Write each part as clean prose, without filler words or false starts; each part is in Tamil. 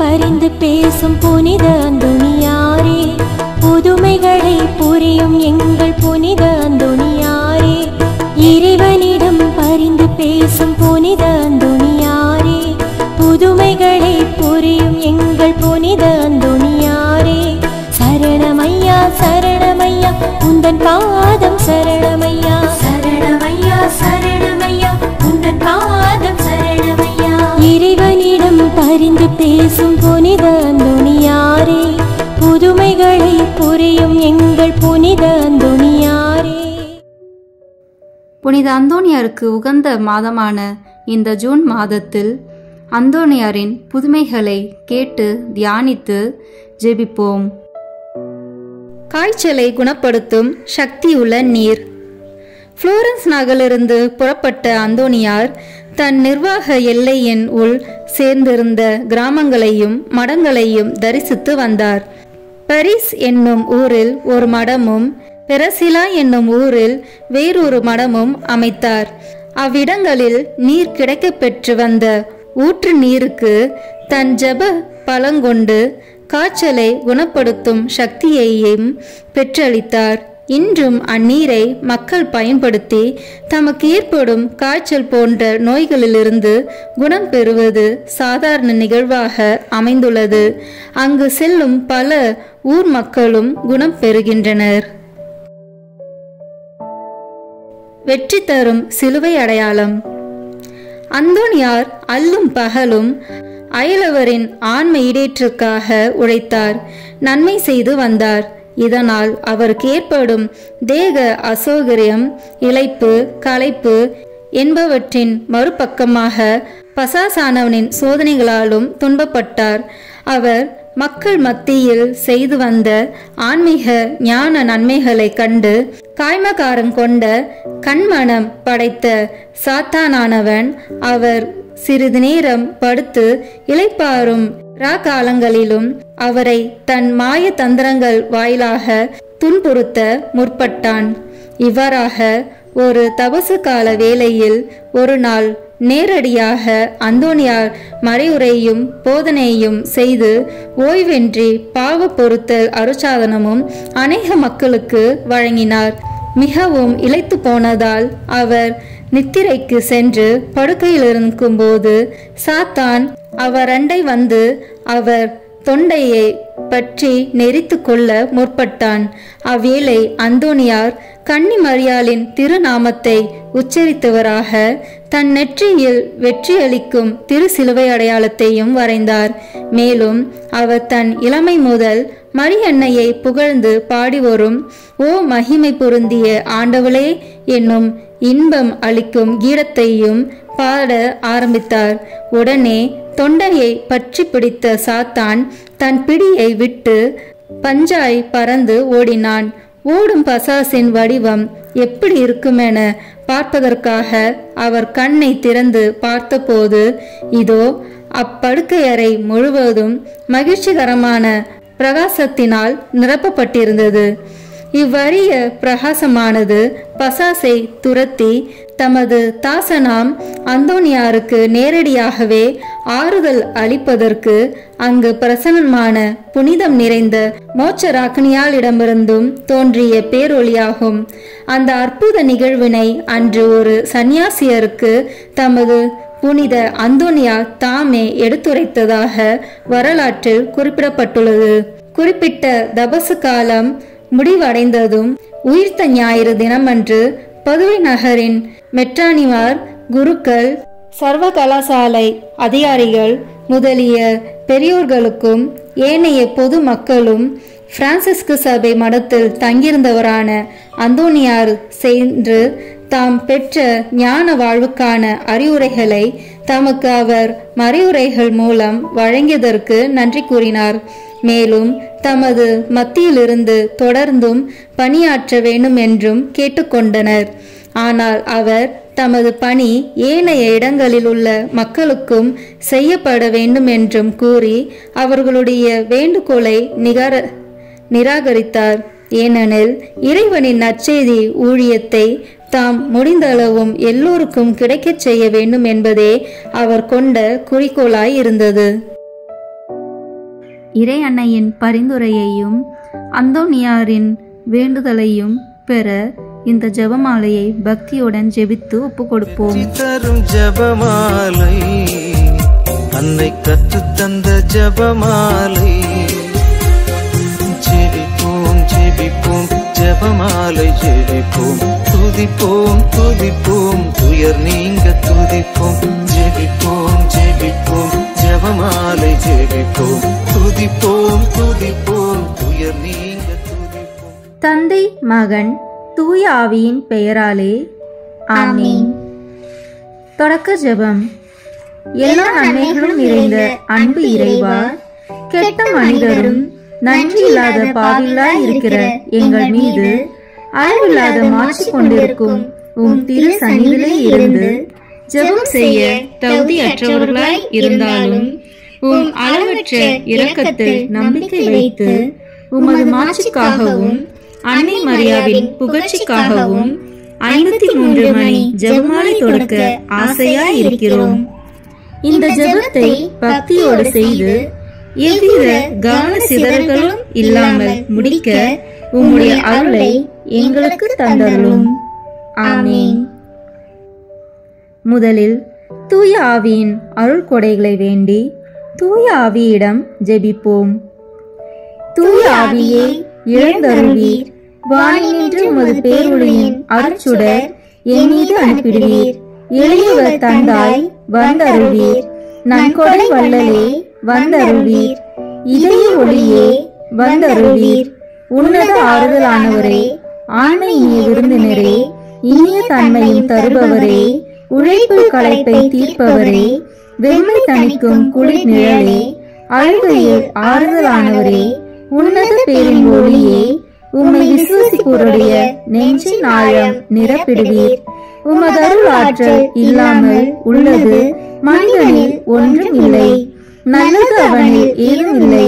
பரிந்து பேசும் புனித அந்தோணியாரே, புதுமைகளை புரியும் எங்கள் புனித அந்தோணியாரே, இறைவனிடம் பரிந்து பேசும் புனித அந்தோணியாரே, புதுமைகளை புரியும் எங்கள் புனித அந்தோணியாரே, சரணமையா சரணமையா உந்தன் பாதம் சரணமையா, சரணமையா சரணமையா உந்தன் பாதம் சரணமையா. இறைவனிடம் பரிந்து பேசும் புனித அந்தோணியாரே, புதுமைகளை புரியும் எங்கள் புனித அந்தோணியாரே. புனித அந்தோணியாருக்கு உகந்த மாதமான இந்த ஜூன் மாதத்தில் அந்தோணியாரின் புதுமைகளை கேட்டு தியானித்து ஜெபிப்போம். காய்ச்சலை குணப்படுத்தும் சக்தியுள்ள நீர். புளோரன்ஸ் நகரிலிருந்து புறப்பட்ட அந்தோணியார் தன் நிர்வாக எல்லையின் உள் சேர்ந்திருந்த கிராமங்களையும் மடங்களையும் தரிசித்து வந்தார். பரிஸ் என்னும் ஊரில் ஒரு மடமும் பெரசிலா என்னும் ஊரில் வேறொரு மடமும் அமைத்தார். அவ்விடங்களில் நீர் கிடைக்க பெற்று வந்த ஊற்று நீருக்கு தன் ஜெப பலங்கொண்டு காய்ச்சலை குணப்படுத்தும் சக்தியையும் பெற்றளித்தார். இன்றும் அந்நீரை மக்கள் பயன்படுத்தி தமக்கு ஏற்படும் காய்ச்சல் போன்ற நோய்களிலிருந்து குணம் பெறுவது சாதாரண நிகழ்வாக அமைந்துள்ளது. அங்கு செல்லும் பல ஊர் மக்களும் குணம் பெறுகின்றனர். வெற்றி தரும் சிலுவை அடையாளம். அந்தோணியார் அல்லும் பகலும் அயலவரின் ஆன்ம ஈடேற்றுக்காக உழைத்தார், நன்மை செய்து வந்தார். இதனால் அவருக்கு ஏற்படும் தேக அசௌகரியம், இளைப்பு, களைப்பு என்பவற்றின் மறுபக்கமாக பசாசானவனின் சோதனைகளாலும் துன்பப்பட்டார். அவர் மக்கள் மத்தியில் செய்து வந்த ஆன்மீக ஞான நன்மைகளை கண்டு காய்மகாரம் கொண்ட கண்மனம் படைத்த சாத்தானானவன் அவர் சிறிது நேரம் படுத்து இளைப்பாறும் காலங்களிலும் அவரை தன் மாய தந்திரங்கள் வாயிலாக துன்புறுத்த முற்பட்டான். இவ்வாறாக ஒரு தபசு கால வேளையில் ஒரு நாள் நேரடியாக அந்தோணியார் மறையுரையும் போதனையும் செய்து ஓய்வின்றி பாவ பொறுத்தல் அருட்சாதனமும் அநேக மக்களுக்கு வழங்கினார். மிகவும் இளைத்து போனதால் அவர் நித்திரைக்கு சென்று படுக்கையில் இருக்கும்போது சாத்தான் அவர் அண்டை வந்து அவர் தொண்டையை பற்றி நெரித்து கொள்ள முற்பட்டான். அவ்வேளை அந்தோணியார் கன்னி மரியாளின் திருநாமத்தை உச்சரித்தவராக தன் நெற்றியில் வெற்றியளிக்கும் திரு சிலுவை அடையாளத்தையும் வரைந்தார். மேலும் அவர் தன் இளமை முதல் மரியன்னையை புகழ்ந்து பாடி வரும் ஓ மகிமை பொருந்திய ஆண்டவளே என்னும் இன்பம் அளிக்கும் கீதத்தையும் பாட ஆரம்பித்தார். உடனே தொண்டையை பற்றி பிடித்த சாத்தான் தன் பிடியை விட்டு பஞ்சாய் பறந்து ஓடினான். ஓடும் பசாசின் வடிவம் எப்படி இருக்குமென பார்ப்பதற்காக அவர் கண்ணை திறந்து பார்த்தபோது இதோ அப்படுக்கையறை முழுவதும் மகிழ்ச்சிகரமான பிரகாசத்தினால் நிரப்பப்பட்டிருந்தது. இவ்வரிய பிரகாசமானது பசாசை துரத்தி தமது தாசனாம் அந்தோணியாருக்கு நேரடியாகவே ஆறுதல் அளிப்பதற்கு அங்கு பிரசன்னமான புனிதம் நிறைந்த மோட்சராக்னியாளிடமிருந்தும் தோன்றிய பேரொளியாகும். அந்த அற்புத நிகழ்வினை அன்று ஒரு சந்நியாசியருக்கு தமது புனித அந்தோணியார் தாமே எடுத்துரைத்ததாக வரலாற்றில் குறிப்பிடப்பட்டுள்ளது. குறிப்பிட்ட தபசு காலம் முடிவடைந்ததும் உயிர்த்த ஞாயிறு தினமன்று பதுவை நகரின் மெட்ரானிமார், குருக்கள், சர்வ கலாசாலை அதிகாரிகள் முதலிய பெரியோர்களுக்கும் ஏனைய பொது மக்களும் பிரான்சிஸ்கு சபை மடத்தில் தங்கியிருந்தவரான அந்தோணியார் சென்று தாம் பெற்ற ஞான வாழ்வுக்கான அறிவுரைகளை தமக்கு அவர் மறைவுரைகள் மூலம் வழங்கியதற்கு நன்றி கூறினார். மேலும் தமது மத்தியிலிருந்து தொடர்ந்தும் பணியாற்ற வேண்டும் என்றும் கேட்டுக்கொண்டனர். ஆனால் அவர் தமது பணி ஏனைய இடங்களில் உள்ள மக்களுக்கும் செய்யப்பட வேண்டும் என்றும் கூறி அவர்களுடைய வேண்டுகோளை நிராகரித்தார். ஏனெனில் இறைவனின் நற்செய்தி ஊழியத்தை தாம் முடிந்தளவும் எல்லோருக்கும் கிடைக்கச் செய்ய வேண்டும் என்பதே அவர் கொண்ட குறிக்கோளாய் இருந்தது. இறை அன்னையின் பரிந்துரையையும் அந்தோனியாரின் வேண்டுதலையும் பெற இந்த ஜெபமாலையை பக்தியுடன் ஜெபித்து ஒப்பு கொடுப்போம். தரும் ஜெபமாலை, அன்னை கற்றுத் தந்த ஜெபமாலை. ஜெபிப்போம் ஜெபிப்போம் ஜெபமாலை ஜெபிப்போம், துதிப்போம் துதிப்போம் துயர் நீங்க துதிப்போம். ஜெபிப்போம் ஜெபிப்போம் ஜெபமாலை ஜெபிப்போம், துதிப்போம் துதிப்போம் துயர் நீங்க துதிப்போம். தந்தை மகன் தூய ஆவியின் பெயராலே ஆமீன். தொடக்க ஜெபம். எல்லா நன்மைகளும் நிறைந்த அன்பு இறைவா, கெட்ட மனிதரும் நன்றி இல்லாத பாவிகளாய் இருக்கிற எங்கள் மீது அளவில்லாத மாற்றி கொண்டிருக்கும் உம் திரு சந்நிதியிலே இருந்து ஜெபம் செய்ய தகுதியற்றவர்களாய் இருந்தாலும் உம் அளவற்ற இரக்கத்தில் நம்பிக்கை வைத்து உமது மாட்சிக்காகவும் அன்னை மரியாவின் புகழ்ச்சிக்காகவும் 53 மணி ஜெபமாலை தொடுக்க ஆசையாய் இருக்கிறோம். இந்த ஜெபத்தை பக்தியோடு செய்து எவ்வித கவன சிதறல்களும் இல்லாமல் முடிக்க உம்முடைய அருளை எங்களுக்கு தந்தருளும். ஆமீன். முதலில் தூய ஆவியின் அருள் கொடைகளை வேண்டி தூய ஆவியிடம் ஜெபிப்போம். தூய ஆவியே எழுந்தருள்வீர், வானினின்று உமது பேரொளியின் அருட்சுடர் என் மீது அனுப்பிடுவீர். எளியவர் தந்தாய் வந்தருள்வீர், நன்கொடை வள்ளலே வந்தருள்வீர். இதய ஒளியே வந்தருள்வீர். உன்னத ஆறுதலானவரே, ஆண்மை இனிய விருந்தினரே, இனிய தன்மையும் தருபவரே, உழைப்பு களைப்பை தீர்ப்பவரே, வெம்மை தணிக்கும் குளிர் நிழலே, அழுகையில் ஆறுதலானவரே, உன்னத பேரின் ஒளியே, உம்மை விசுவசிப்போருடைய நெஞ்சின் ஆழம் நிரப்பிடுவீர். உமதருள் ஆற்றல் இல்லாமல் உள்ளது மனிதனில் ஒன்றும் இல்லை. நல்லது அவனில் ஏதும் இல்லை.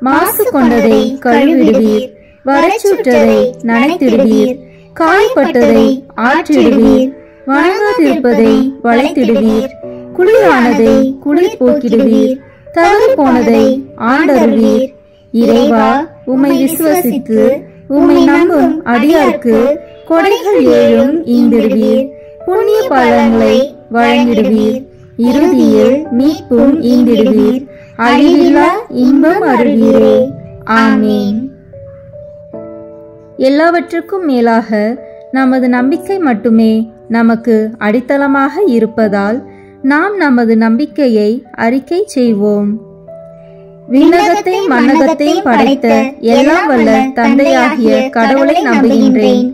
மாசு கொண்டதை கழுவிடுவீர், வறட்சுற்றதை நனைத்திடுவீர், காய்பட்டதை ஆற்றிடுவீர், வணங்காதிருப்பதை வளைத்திடுவீர், குளிரானதை குளிர் போக்கிடுவீர், தவறு போனதை ஆண்டருவீர். இறைவா, உம்மை விசுவசித்து உம்மை நம்பும் அடியார்க்கு கொடைகள் ஏழும் ஈந்திடுவீர், புண்ணிய பலன்களை வழங்கிடுவீர், இறுதியில் மீட்பும் ஈந்திடுவீர், அழிவில்லா இன்பம் அருள்வீரே. ஆமீன். எல்லாவற்றுக்கும் மேலாக நமது நம்பிக்கை மட்டுமே நமக்கு அடித்தளமாக இருப்பதால் நாம் நமது நம்பிக்கையை அறிக்கை செய்வோம். விண்ணகத்தை மண்ணகத்தை படைத்த எல்லாம் வல்ல தந்தையாகிய கடவுளை நம்புகின்றேன்.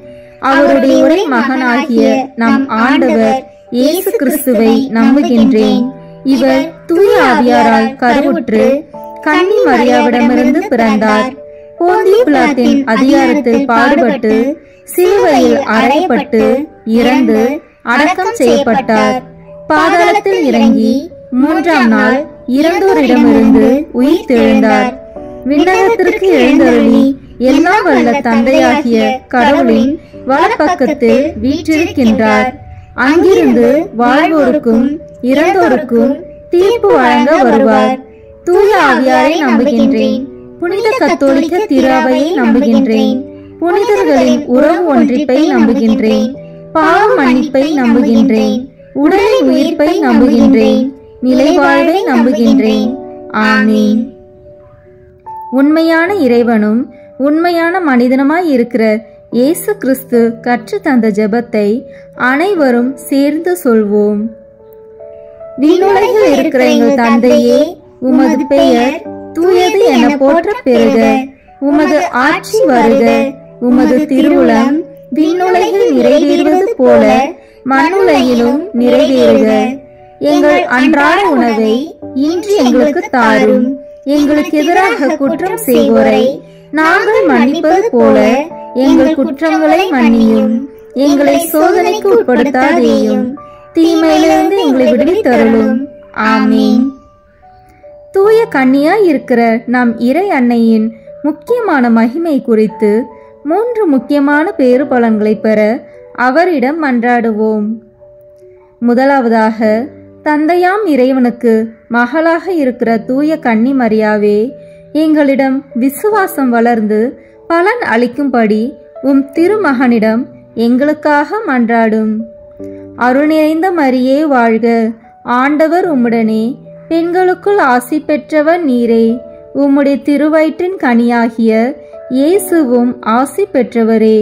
அவருடைய ஒரே மகனாகிய நம் ஆண்டவர் இயேசு கிறிஸ்துவை நம்புகின்றேன். இவர் தூய ஆவியாரால் கருவுற்று கன்னி மரியாவிடமிருந்து பிறந்தார். போந்திய பிலாத்தின் அதிகாரத்தில் பாடுபட்டு சிலுவையில் அறையப்பட்டு இறந்து அடக்கம் செய்யப்பட்டார். பாதாளத்தில் இறங்கி 3ஆம் நாள் இறந்தோரிடமிருந்து உயிர் தெழுந்தார். விண்ணகத்திற்கு எழுந்தருளி எல்லாம் வல்ல தந்தையாகிய கடவுளின் வலப்பக்கத்தில் வீற்றிருக்கின்றார். அங்கிருந்து வாழ்வோருக்கும் இறந்தோருக்கும் தீர்ப்பு வழங்க வருவார். தூய ஆவியாரை நம்புகின்றேன். புனித கத்தோலிக்க திராவையை நம்புகின்றேன். புனிதர்களின் உறவு ஒன்றிப்பை நம்புகின்றேன். பாவ மன்னிப்பை நம்புகின்றேன். உடலின் உயிர்ப்பை நம்புகின்றேன். நிலைவாழ்வை நம்புகின்றேன். ஆமீன். உண்மையான இறைவனும் உண்மையான மனிதனுமாய் இருக்கிற இயேசு கிறிஸ்து கற்று தந்த ஜெபத்தை அனைவரும் சேர்ந்து சொல்வோம். விண்ணுலகில் இருக்கிற எங்கள் தந்தையே, உமது பெயர் தூயது என போற்ற பெறுக. உமது ஆட்சி வருக. உமது திருவுளம் விண்ணுலகில் நிறைவேறுவது போல மண்ணுலகிலும் நிறைவேறுக. எங்கள் அன்றாட உணவை இன்று எங்களுக்கு தாரும். எங்களுக்கு எதிராக குற்றம் செய்வோரை நாங்கள் மன்னிப்பது போல எங்கள் குற்றங்களை மன்னியும். எங்களை சோதனைக்கு உட்படுத்தாதேயும், தீமையிலிருந்து எங்களை விடுவித்தருளும். ஆமீன். தூய கன்னியாய் இருக்கிற நம் இறை அன்னையின் முக்கியமான மகிமை குறித்து 3 முக்கியமான பேறு பலன்களை பெற அவரிடம் மன்றாடுவோம். முதலாவதாக, தந்தையாம் இறைவனுக்கு மகளாக இருக்கிற தூய கன்னி மரியாவே, எங்களிடம் விசுவாசம் வளர்ந்து பலன் அளிக்கும்படி உம் திருமகனிடம் எங்களுக்காக மன்றாடும். அருள் நிறைந்த மரியே வாழ்க, ஆண்டவர் உம்முடனே, பெண்களுக்குள் ஆசி பெற்றவர் நீரே. உம்முடைய திருவயிற்றின் கனியாகிய இயேசுவும் ஆசி பெற்றவரே.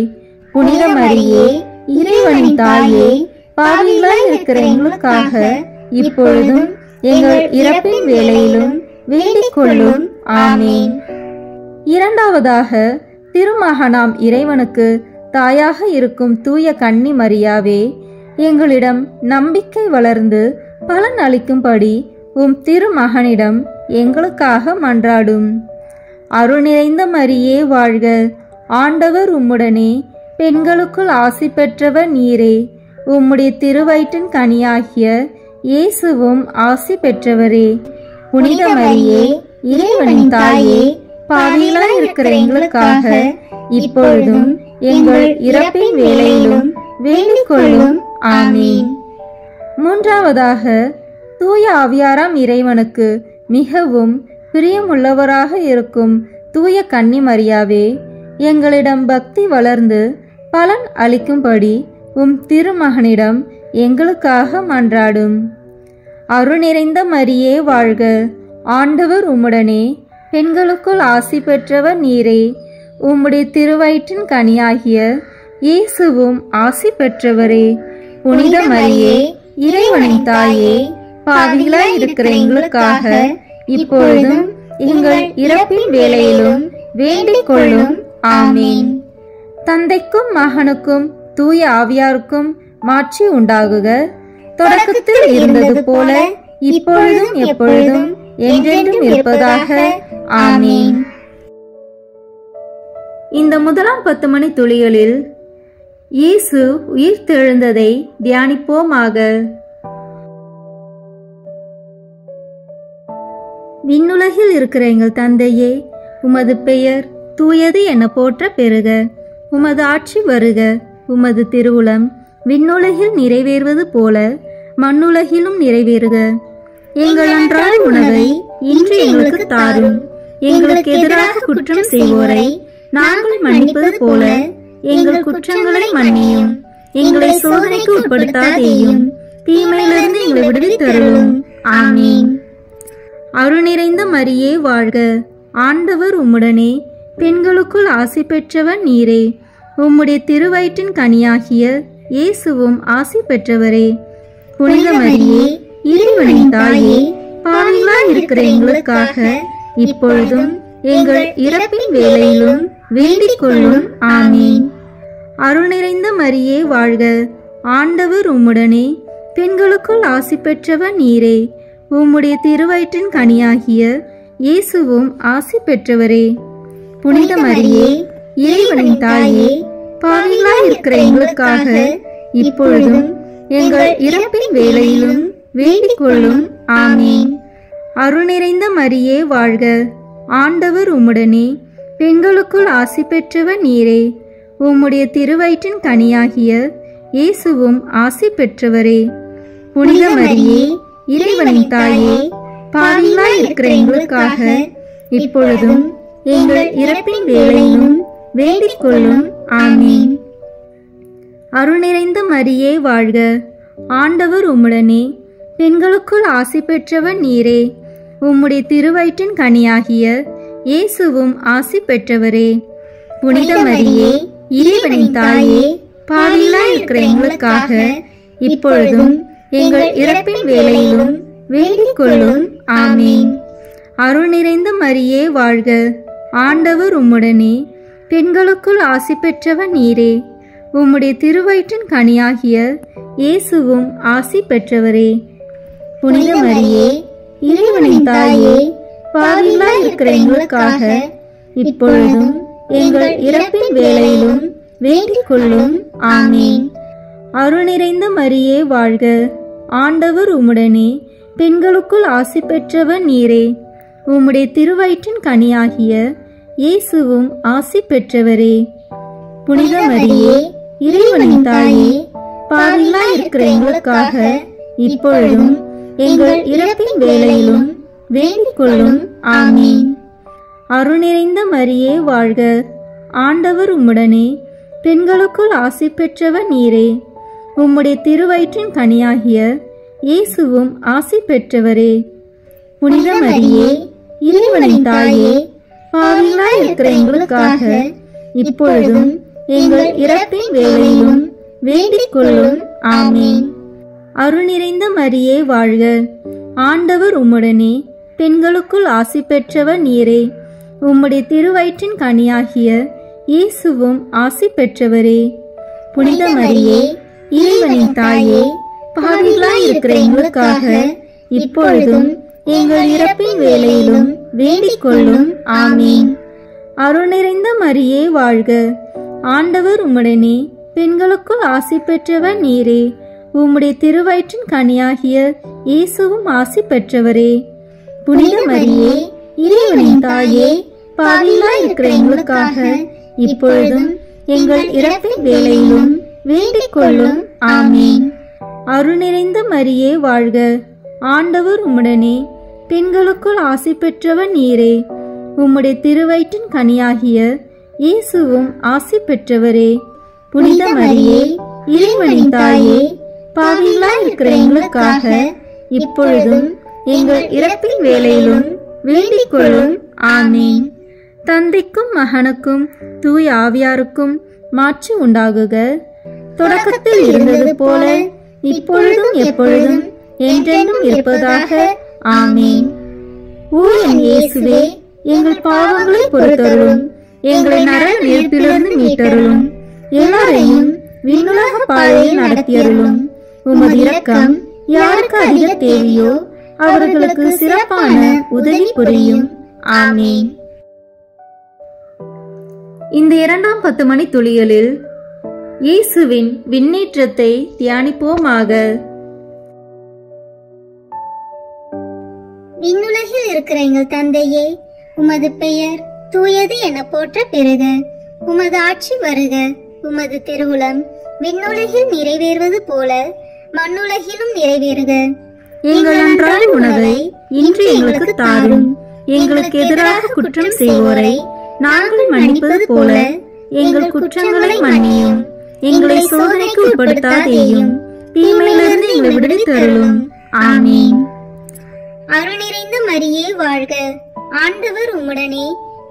புனித மரியே, இறைவனின் தாயே, பாவிகளாய் இருக்கிற எங்களுக்காக இப்பொழுதும் எங்கள் இறப்பின் வேளையிலும் வேண்டிக் கொள்ளும். ஆமேன். இரண்டாவதாக, திருமகனாம் இறைவனுக்கு தாயாக இருக்கும் தூய கன்னி மரியாவே, எங்களிடம் நம்பிக்கை வளர்ந்து பலன் அளிக்கும்படி உம் திருமகனிடம் எங்களுக்காக மன்றாடும். அருள் நிறைந்த மரியே வாழ்க, ஆண்டவர் உம்முடனே, பெண்களுக்குள் ஆசி பெற்றவர் நீரே. உம்முடைய திருவயிற்றின் கனியாகிய இயேசுவும் ஆசி பெற்றவரே. புனித மரியே, இறைவனின் தாயே, பாவிகளாய் இருக்கிற எங்களுக்காக இப்பொழுதும் எங்கள் இறப்பின் வேளையிலும் வேண்டிக் கொள்ளும். ஆமீன். மூன்றாவதாக, தூய ஆவியாராம் இறைவனுக்கு மிகவும் பிரியமுள்ளவராக இருக்கும் தூய கன்னி மரியாவே, எங்களிடம் பக்தி வளர்ந்து பலன் அளிக்கும்படி உம் திருமகனிடம் எங்களுக்காக மன்றாடும். அருள் நிறைந்த மரியே வாழ்க, ஆண்டவர் உம்முடனே, பெண்களுக்குள் ஆசி பெற்றவர் நீரே. உம்முடைய திருவயிற்றின் கனியாகிய இயேசுவும் ஆசி பெற்றவரே. புனித மரியே, இறைவனின் தாயே, பாவிகளாய் இருக்கிற எங்களுக்காக இப்பொழுதும் எங்கள் இறப்பின் வேளையிலும் வேண்டிக் கொள்ளும். ஆமீன். தந்தைக்கும் மகனுக்கும் தூய ஆவியாருக்கும் மாட்சி உண்டாகுக. தொடக்கத்தில் இருந்தது போல இப்பொழுதும் எப்பொழுதும் என்றென்றும் இருப்பதாக. ஆமீன். இந்த முதலாம் 10 மணி துளிகளில் இயேசு உயிர்த்தெழுந்ததை தியானிப்போமாக. விண்ணுலகில் இருக்கிற எங்கள் தந்தையே, உமது பெயர் தூயது என போற்ற பெறுக. உமது ஆட்சி வருக. உமது திருவுளம் விண்ணுலகில் நிறைவேறுவது போல மண்ணுலகிலும் நிறைவேறுக. எங்கள் அன்றாட உணவை இன்று எங்களுக்கு தாரும். எங்களுக்கு எதிராக குற்றம் செய்வோரை நாங்கள் மன்னிப்பது போல எங்கள் குற்றங்களை மன்னியும். எங்களை சோதனைக்கு உட்படுத்தாதேயும், தீமையிலிருந்து எங்களை விடுவித்தருளும். ஆமீன். அருள் நிறைந்த மரியே வாழ்க, ஆண்டவர் உம்முடனே, பெண்களுக்குள் ஆசி பெற்றவர் நீரே. உம்முடைய திருவயிற்றின் கனியாகிய இயேசுவும் ஆசி பெற்றவரே. புனித மரியே, இறைவனின் தாயே, பாவிகளாய் இருக்கிற எங்களுக்காக இப்பொழுதும் எங்கள் இறப்பின் வேளையிலும் வேண்டிக் கொள்ளும். ஆமீன். அருள் நிறைந்த மரியே வாழ்க, ஆண்டவர் உம்முடனே, பெண்களுக்குள் ஆசி பெற்றவர் நீரே. உம்முடைய திருவயிற்றின் கனியாகிய இயேசுவும் ஆசி பெற்றவரே. புனித மரியே, இறைவனின் தாயே, பாவிகளாய் இருக்கிற எங்களுக்காக இப்பொழுதும் எங்கள் இறப்பின் வேளையிலும் வேண்டிக் கொள்ளும். ஆமீன். அருள் நிறைந்த மரியே வாழ்க, ஆண்டவர் உம்முடனே, பெண்களுக்குள் ஆசி பெற்றவர் நீரே. உம்முடைய திருவயிற்றின் கனியாகிய இயேசுவும் ஆசி பெற்றவரே. புனித மரியே, இறைவனின் தாயே, பாவிகளாய் இருக்கிற எங்களுக்காக இப்பொழுதும் எங்கள் இறப்பின் வேளையிலும் வேண்டிக் கொள்ளும். ஆமீன். அருள் நிறைந்த மரியே வாழ்க, ஆண்டவர் உம்முடனே, பெண்களுக்குள் ஆசி பெற்றவர் நீரே. உம்முடைய திருவயிற்றின் கனியாகிய இயேசுவும் ஆசி பெற்றவரே. புனித மரியே, இறைவனின் தாயே, பாவிகளாய் இருக்கிற எங்களுக்காக இப்பொழுதும் எங்கள் இறப்பின் வேளையிலும் வேண்டிக் கொள்ளும். ஆமீன். அருள் நிறைந்த மரியே வாழ்க, ஆண்டவர் உம்முடனே, பெண்களுக்குள் ஆசி பெற்றவர் நீரே. உம்முடைய திருவயிற்றின் கனியாகிய இயேசுவும் ஆசி பெற்றவரே. புனித மரியே, இறைவனின் தாயே, பாவிகளாய் இருக்கிற எங்களுக்காக இப்பொழுதும் எங்கள் இறப்பின் வேளையிலும் வேண்டிக் கொள்ளும். ஆமீன். அருள் நிறைந்த மரியே வாழ்க, ஆண்டவர் உம்முடனே, பெண்களுக்குள் ஆசி பெற்றவர் நீரே. உம்முடைய திருவயிற்றின் கனியாகிய இயேசுவும் ஆசி பெற்றவரே. புனித மரியே, இறைவனின் தாயே, பாவிகளாய் இருக்கிற எங்களுக்காக இப்பொழுதும் எங்கள் இறப்பின் வேளையிலும் வேண்டிக் கொள்ளும். ஆமீன். அருள்நிறைந்த மரியே வாழ்க, ஆண்டவர் உம்முடனே, பெண்களுக்குள் ஆசி பெற்றவர் நீரே. உம்முடைய திருவயிற்றின் கனியாகிய இயேசுவும் ஆசி பெற்றவரே. புனித மரியே, இறைவனின் தாயே, பாவிகளாய் இருக்கிற எங்களுக்காக இப்பொழுதும் எங்கள் இறப்பின் வேளையிலும் வேண்டிக் கொள்ளும். ஆமீன். அருள் நிறைந்த மரியே வாழ்க, ஆண்டவர் உம்முடனே, பெண்களுக்குள் ஆசி பெற்றவர் நீரே. உம்முடைய திருவயிற்றின் கனியாகிய இயேசுவும் ஆசி பெற்றவரே. புனித மரியே, இறைவனின் தாயே, பாவிகளாய் இருக்கிற எங்களுக்காக இப்பொழுதும் எங்கள் இறப்பின் வேளையிலும் வேண்டிக் கொள்ளும். ஆமீன். அருள் நிறைந்த மரியே வாழ்க, ஆண்டவர் உம்முடனே, பெண்களுக்குள் ஆசி பெற்றவர் நீரே. உம்முடைய திருவயிற்றின் கனியாகிய இயேசுவும் ஆசி பெற்றவரே. புனித மரியே, இறைவனின் தாயே, பாவிகளாய் இருக்கிற எங்களுக்காக இப்பொழுதும் எங்கள் இறப்பின் வேளையிலும் வேண்டிக் கொள்ளும். ஆமீன். அருள் நிறைந்த மரியே வாழ்க, ஆண்டவர் உம்முடனே, பெண்களுக்குள் ஆசி பெற்றவர் நீரே. உம்முடைய திருவயிற்றின் கனியாகிய இயேசுவும் ஆசி பெற்றவரே. புனித மரியே, இறைவனின் தாயே, பாவிகளாய் இருக்கிற எங்களுக்காக இப்பொழுதும் எங்கள் இறப்பின் வேளையிலும் வேண்டிக் கொள்ளும். ஆமீன். தந்தைக்கும் மகனுக்கும் தூய ஆவியாருக்கும் மாட்சி உண்டாகுக. தொடக்கத்தில் இருந்தது போல இப்பொழுதும் எப்பொழுதும் என்றென்றும் இருப்பதாக. ஆமீன். ஓ என் இயேசுவே, எங்கள் பாவங்களை பொறுத்தருளும், எங்களை நரக நெருப்பிலிருந்து மீட்டருளும், எல்லாரையும் விண்ணுலக பாதையில் நடத்தியருளும். உமது இரக்கம் யாருக்கு அதிக தேவையோ அவர்களுக்கு சிறப்பான உதவி புரியும். ஆமீன். இந்த 2ஆம் 10 மணி துளிகளில் இயேசுவின் விண்ணேற்றத்தை தியானிப்போமாக. விண்ணுலகில் இருக்கிற எங்கள் தந்தையே, உமது பெயர் தூயது என போற்ற பெறுக. உமது ஆட்சி வருக. உமது திருவுளம் விண்ணுலகில் நிறைவேறுவது போல மண்ணுலகிலும் நிறைவேறுக. எங்கள் அன்றாட உணவை இன்று எங்களுக்கு தாரும். எங்களுக்கு எதிராக குற்றம் செய்வோரை நாங்கள் மன்னிப்பது போல எங்கள் குற்றங்களை மன்னியும். எங்களை சோதனைக்கு உட்படுத்தாதேயும், தீமையிலிருந்து எங்களை விடுவித்தருளும். ஆமீன். அருள் நிறைந்த மரியே வாழ்க, ஆண்டவர் உம்முடனே,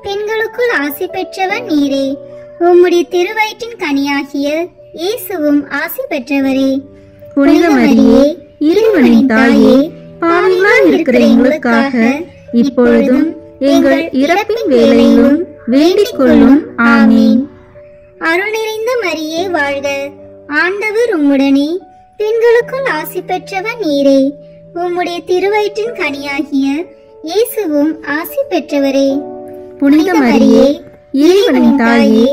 பெண்களுக்குள் ஆசி பெற்றவர் நீரே. உம்முடைய திருவயிற்றின் கனியாகிய இயேசுவும் ஆசி பெற்றவரே. புனித மரியே, இறைவனின் தாயே, பாவிகளாய் இருக்கிற எங்களுக்காக இப்பொழுதும் எங்கள் இறப்பின் வேளையிலும் வேண்டிக் கொள்ளும். ஆமீன். அருள் நிறைந்த மரியே வாழ்க, ஆண்டவர் உம்முடனே, பெண்களுக்குள் ஆசி பெற்றவர் நீரே. உம்முடைய திருவயிற்றின் கனியாகிய இயேசுவும் ஆசி பெற்றவரே. புனித மரியே, இறைவனின் தாயே,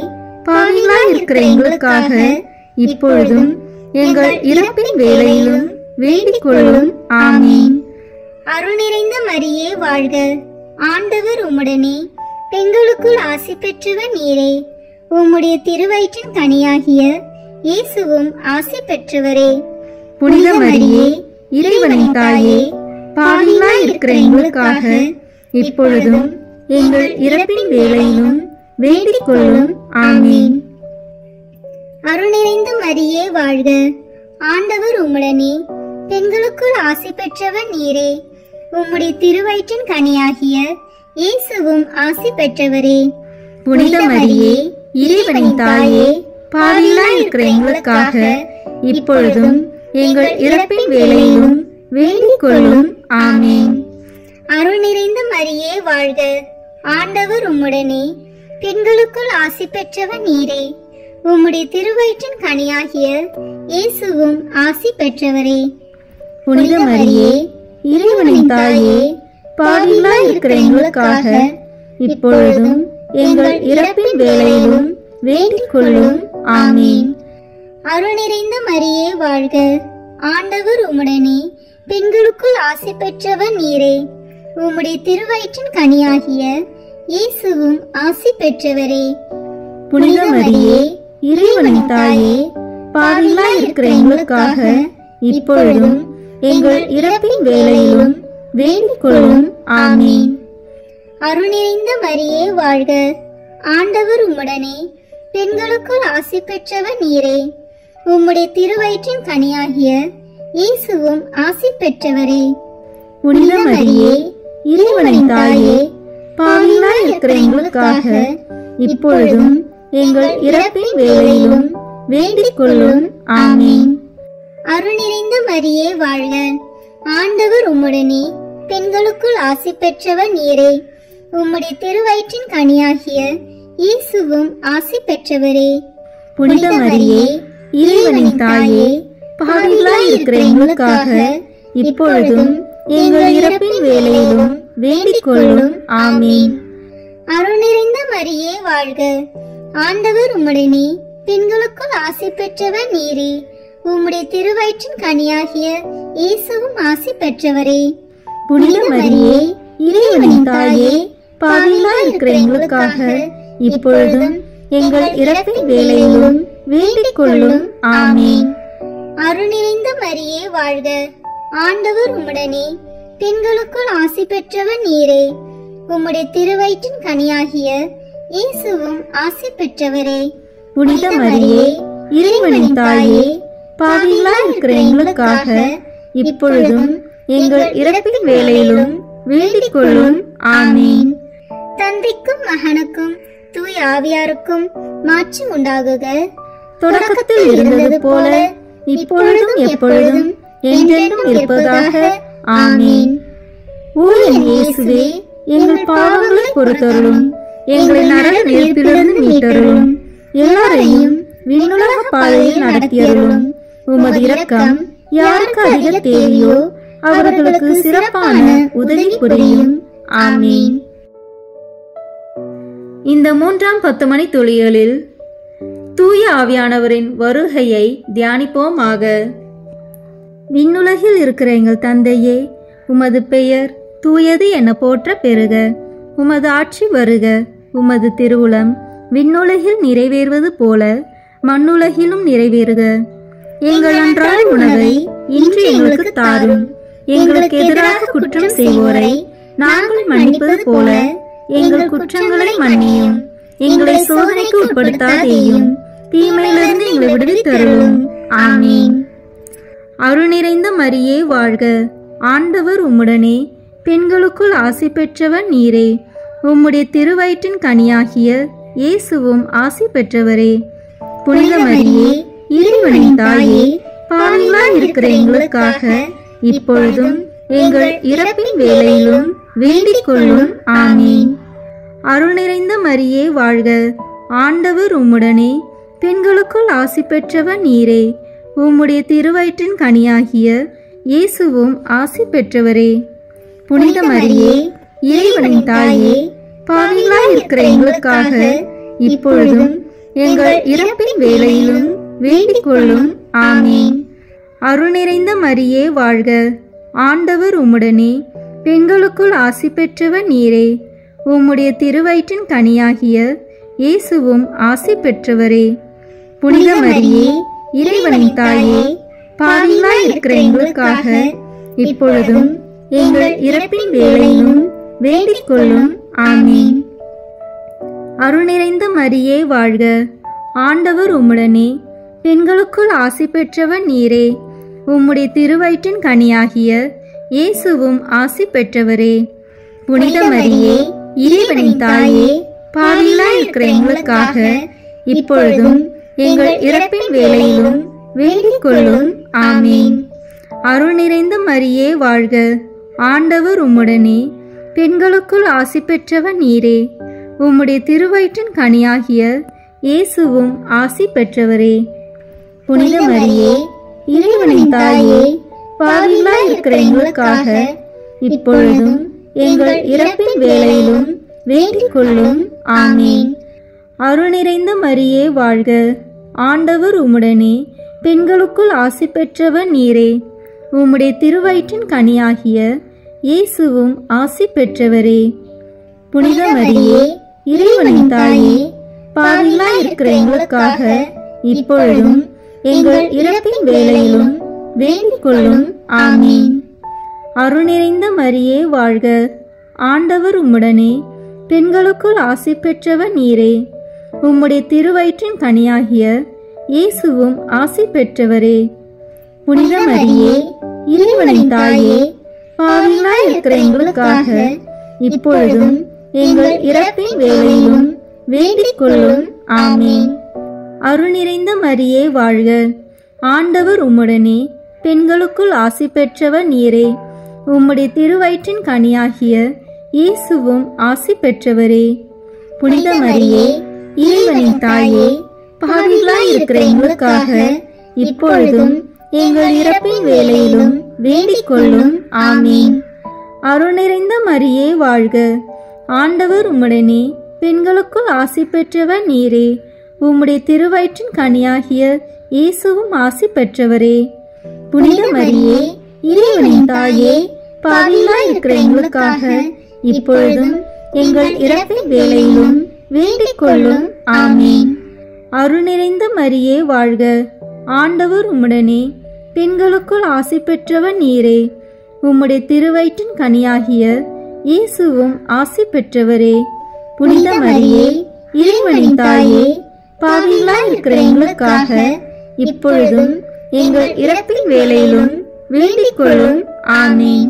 பாவிகளாய் இருக்கிற எங்களுக்காக இப்பொழுதும் எங்கள் இறப்பின் வேளையிலும் வேண்டிக் கொள்ளும். ஆமீன். அருள் நிறைந்த மரியே வாழ்க, ஆண்டவர் உம்முடனே, பெண்களுக்குள் ஆசி பெற்றவர் நீரே. உம்முடைய திருவயிற்றின் கனியாகிய இயேசுவும் ஆசி பெற்றவரே. புனித மரியே, இறைவனின் தாயே, பாவிகளாய் இருக்கிற எங்களுக்காக இப்பொழுதும் எங்கள் இறப்பின் வேளையிலும் வேண்டிக் கொள்ளும். ஆமீன். அருள் நிறைந்த மரியே வாழ்க, ஆண்டவர் உம்முடனே, பெண்களுக்குள் ஆசி பெற்றவர் நீரே. உம்முடைய திருவயிற்றின் கனியாகிய இயேசுவும் ஆசி பெற்றவரே. புனித மரியே, இறைவனின் தாயே, பாவிகளாய் இருக்கிற எங்களுக்காக இப்பொழுதும் எங்கள் இறப்பின் வேளையிலும் வேண்டிக் கொள்ளும். ஆமீன். அருள் நிறைந்த மரியே வாழ்க, ஆண்டவர் உம்முடனே, பெண்களுக்குள் ஆசி பெற்றவர் நீரே. உம்முடைய திருவயிற்றின் கனியாகிய இயேசுவும் ஆசி பெற்றவரே. புனித மரியே, இறைவனின் தாயே, பாவிகளாய் இருக்கிற எங்களுக்காக இப்பொழுதும் எங்கள் இறப்பின் வேளையிலும் வேண்டிக் கொள்ளும். ஆமீன். அருள் நிறைந்த மரியே வாழ்க, ஆண்டவர் உம்முடனே, பெண்களுக்குள் ஆசி பெற்றவர் நீரே. உம்முடைய திருவயிற்றின் கனியாகிய இயேசுவும் ஆசி பெற்றவரே. புனித மரியே, இறைவனின் தாயே, பாவிகளாய் இருக்கிற எங்களுக்காக இப்பொழுதும் எங்கள் இறப்பின் வேளையிலும் வேண்டிக் கொள்ளும். ஆமீன். அருள் நிறைந்த மரியே வாழ்க. ஆண்டவர் உம்முடனே, பெண்களுக்குள் ஆசி பெற்றவர் நீரே. உம்முடைய திருவயிற்றின் கனியாகிய இயேசுவும் ஆசி பெற்றவரே. புனித மரியே, இறைவனின் தாயே, பாவிகளாய் இருக்கிற எங்களுக்காக இப்பொழுதும் எங்கள் இறப்பின் வேளையிலும் வேண்டிக் கொள்ளும். ஆமீன். அருள் நிறைந்த மரியே வாழ்க. ஆண்டவர் உம்முடனே, பெண்களுக்குள் ஆசி பெற்றவர் நீரே. உம்முடைய திருவயிற்றின் கனியாகிய இயேசுவும் ஆசி பெற்றவரே. புனித மரியே, இறைவனின் தாயே, பாவிகளாய் இருக்கிற எங்களுக்காக இப்பொழுதும் எங்கள் இறப்பின் வேளையிலும் வேண்டிக் கொள்ளும். ஆமீன். அருள் நிறைந்த மரியே வாழ்க. ஆண்டவர் உம்முடனே, பெண்களுக்குள் ஆசி பெற்றவர் நீரே. உம்முடைய திருவயிற்றின் கனியாகிய இயேசுவும் ஆசி பெற்றவரே. புனித மரியே, இறைவனின் தாயே, பாவிகளாய் இருக்கிற எங்களுக்காக இப்பொழுதும் எங்கள் இறப்பின் வேளையிலும் வேண்டிக் கொள்ளும். ஆமீன். அருள் நிறைந்த மரியே வாழ்க. ஆண்டவர் உம்முடனே, பெண்களுக்குள் ஆசி பெற்றவர் நீரே. உம்முடைய திருவயிற்றின் கனியாகிய இயேசுவும் ஆசி பெற்றவரே. புனித மரியே, இறைவனின் தாயே, பாவிகளாய் இருக்கிற எங்களுக்காக இப்பொழுதும் எங்கள் இறப்பின் வேளையிலும் வேண்டிக் கொள்ளும். ஆமீன். தந்தைக்கும் மகனுக்கும் தூய ஆவியாருக்கும் மாட்சி உண்டாகுக. தொடக்கத்தில் இருந்தது போல இப்பொழுதும் எப்பொழுதும் என்றென்றும் இருப்பதாக. ஆமீன். ஓ என் இயேசுவே, எங்கள் பாவங்களை பொறுத்தருளும், எங்களை நரக நெருப்பிலிருந்து மீட்டருளும், எல்லாரையும் விண்ணுலக பாதையில் நடத்தியருளும். உமது இரக்கம் யாருக்கு அதிக தேவையோ அவர்களுக்கு சிறப்பான உதவி புரியும். ஆமீன். இந்த 3ஆம் 10 மணி துளிகளில் தூய ஆவியானவரின் வருகையை தியானிப்போமாக. விண்ணுலகில் இருக்கிற எங்கள் தந்தையே, உமது பெயர் தூயது என போற்ற பெறுக. உமது ஆட்சி வருக. உமது திருவுளம் விண்ணுலகில் நிறைவேறுவது போல மண்ணுலகிலும் நிறைவேறுக. எங்கள் அன்றாட உணவை இன்று எங்களுக்கு தாரும். எங்களுக்கு எதிராக குற்றம் செய்வோரை நாங்கள் மன்னிப்பது போல எங்கள் குற்றங்களை மன்னியும். எங்களை சோதனைக்கு உட்படுத்தாதேயும், தீமையிலிருந்து எங்களை விடுவித்தருளும். ஆமீன். அருள் நிறைந்த மரியே வாழ்க. ஆண்டவர் உம்முடனே, பெண்களுக்குள் ஆசி பெற்றவர் நீரே. உம்முடைய திருவயிற்றின் கனியாகிய இயேசுவும் ஆசி பெற்றவரே. புனித மரியே, இறைவனின் தாயே, பாவிகளாய் இருக்கிற எங்களுக்காக இப்பொழுதும் எங்கள் இறப்பின் வேளையிலும் வேண்டிக் கொள்ளும். ஆமீன். அருள் நிறைந்த மரியே வாழ்க. ஆண்டவர் உம்முடனே, பெண்களுக்குள் ஆசி பெற்றவர் நீரே. உம்முடைய திருவயிற்றின் கனியாகிய இயேசுவும் ஆசி பெற்றவரே. புனித மரியே, இறைவனின் தாயே, பாவிகளாய் இருக்கிற எங்களுக்காக இப்பொழுதும் எங்கள் இறப்பின் வேளையிலும் வேண்டிக் கொள்ளும். ஆமீன். அருள் நிறைந்த மரியே வாழ்க. ஆண்டவர் உம்முடனே, பெண்களுக்குள் ஆசி பெற்றவர் நீரே. உம்முடைய திருவயிற்றின் கனியாகிய இயேசுவும் ஆசி பெற்றவரே. புனித மரியே, இறைவனின் தாயே, பாவிகளாய் இருக்கிற எங்களுக்காக இப்பொழுதும் எங்கள் இறப்பின் வேளையிலும் வேண்டிக் கொள்ளும். ஆமீன். அருள் நிறைந்த மரியே வாழ்க. ஆண்டவர் உம்முடனே, பெண்களுக்குள் ஆசி பெற்றவர் நீரே. உம்முடைய திருவயிற்றின் கனியாகிய இயேசுவும் ஆசி பெற்றவரே. புனித மரியே, இறைவனின் தாயே, பாவிகளாய் இருக்கிற எங்களுக்காக இப்பொழுதும் எங்கள் இறப்பின் வேளையிலும் வேண்டிக் கொள்ளும். ஆமீன். அருள் நிறைந்த மரியே வாழ்க. ஆண்டவர் உம்முடனே, பெண்களுக்குள் ஆசி பெற்றவர் நீரே. உம்முடைய திருவயிற்றின் கனியாகிய இயேசுவும் ஆசி பெற்றவரே. புனித மரியே, இறைவனின் தாயே, பாவிகளாய் இருக்கிற எங்களுக்காக இப்பொழுதும் எங்கள் இறப்பின் வேளையிலும் வேண்டிக் கொள்ளும். ஆமீன். அருள் நிறைந்த மரியே வாழ்க. ஆண்டவர் உம்முடனே, பெண்களுக்குள் ஆசி பெற்றவர் நீரே. உம்முடைய திருவயிற்றின் கனியாகிய இயேசுவும் ஆசி பெற்றவரே. புனித மரியே, இறைவனின் தாயே, பாவிகளாய் இருக்கிற எங்களுக்காக இப்பொழுதும் எங்கள் இறப்பின் வேளையிலும் வேண்டிக் கொள்ளும். ஆமீன். அருள் நிறைந்த மரியே வாழ்க. ஆண்டவர் உம்முடனே, பெண்களுக்குள் ஆசி பெற்றவர் நீரே. உம்முடைய திருவயிற்றின் கனியாகிய இயேசுவும் ஆசி பெற்றவரே. புனித மரியே, இறைவனின் தாயே, பாவிகளாய் இருக்கிற எங்களுக்காக இப்பொழுதும் எங்கள் இறப்பின் வேளையிலும் வேண்டிக் கொள்ளும். ஆமேன். அருள் நிறைந்த மரியே வாழ்க. ஆண்டவர் உம்முடனே, பெண்களுக்குள் ஆசி பெற்றவர் நீரே. உம்முடைய திருவயிற்றின் கனியாகிய இயேசுவும் ஆசி பெற்றவரே. புனித மரியே, இறைவனின் தாயே, பாவிகளாய் இருக்கிற எங்களுக்காக இப்பொழுதும் எங்கள் இறப்பின் வேளையிலும் வேண்டிக் கொள்ளும். ஆமீன். அருள் நிறைந்த மரியே வாழ்க. ஆண்டவர் உம்முடனே, பெண்களுக்குள் ஆசி பெற்றவர் நீரே. உம்முடைய திருவயிற்றின் கனியாகிய இயேசுவும் ஆசி பெற்றவரே. புனித மரியே, இறைவனின் தாயே, பாவிகளாய் இருக்கிற எங்களுக்காக இப்பொழுதும் எங்கள் இறப்பின் வேளையிலும் வேண்டிக் கொள்ளும். ஆமீன். அருள் நிறைந்த மரியே வாழ்க. ஆண்டவர் உம்முடனே, பெண்களுக்குள் ஆசி பெற்றவர் நீரே. உம்முடைய திருவயிற்றின் கனியாகிய இயேசுவும் ஆசி பெற்றவரே. புனித மரியே, இறைவனின் தாயே, பாவிகளாய் இருக்கிற எங்களுக்காக இப்பொழுதும் எங்கள் இறப்பின் வேளையிலும் வேண்டிக் கொள்ளும். ஆமீன்.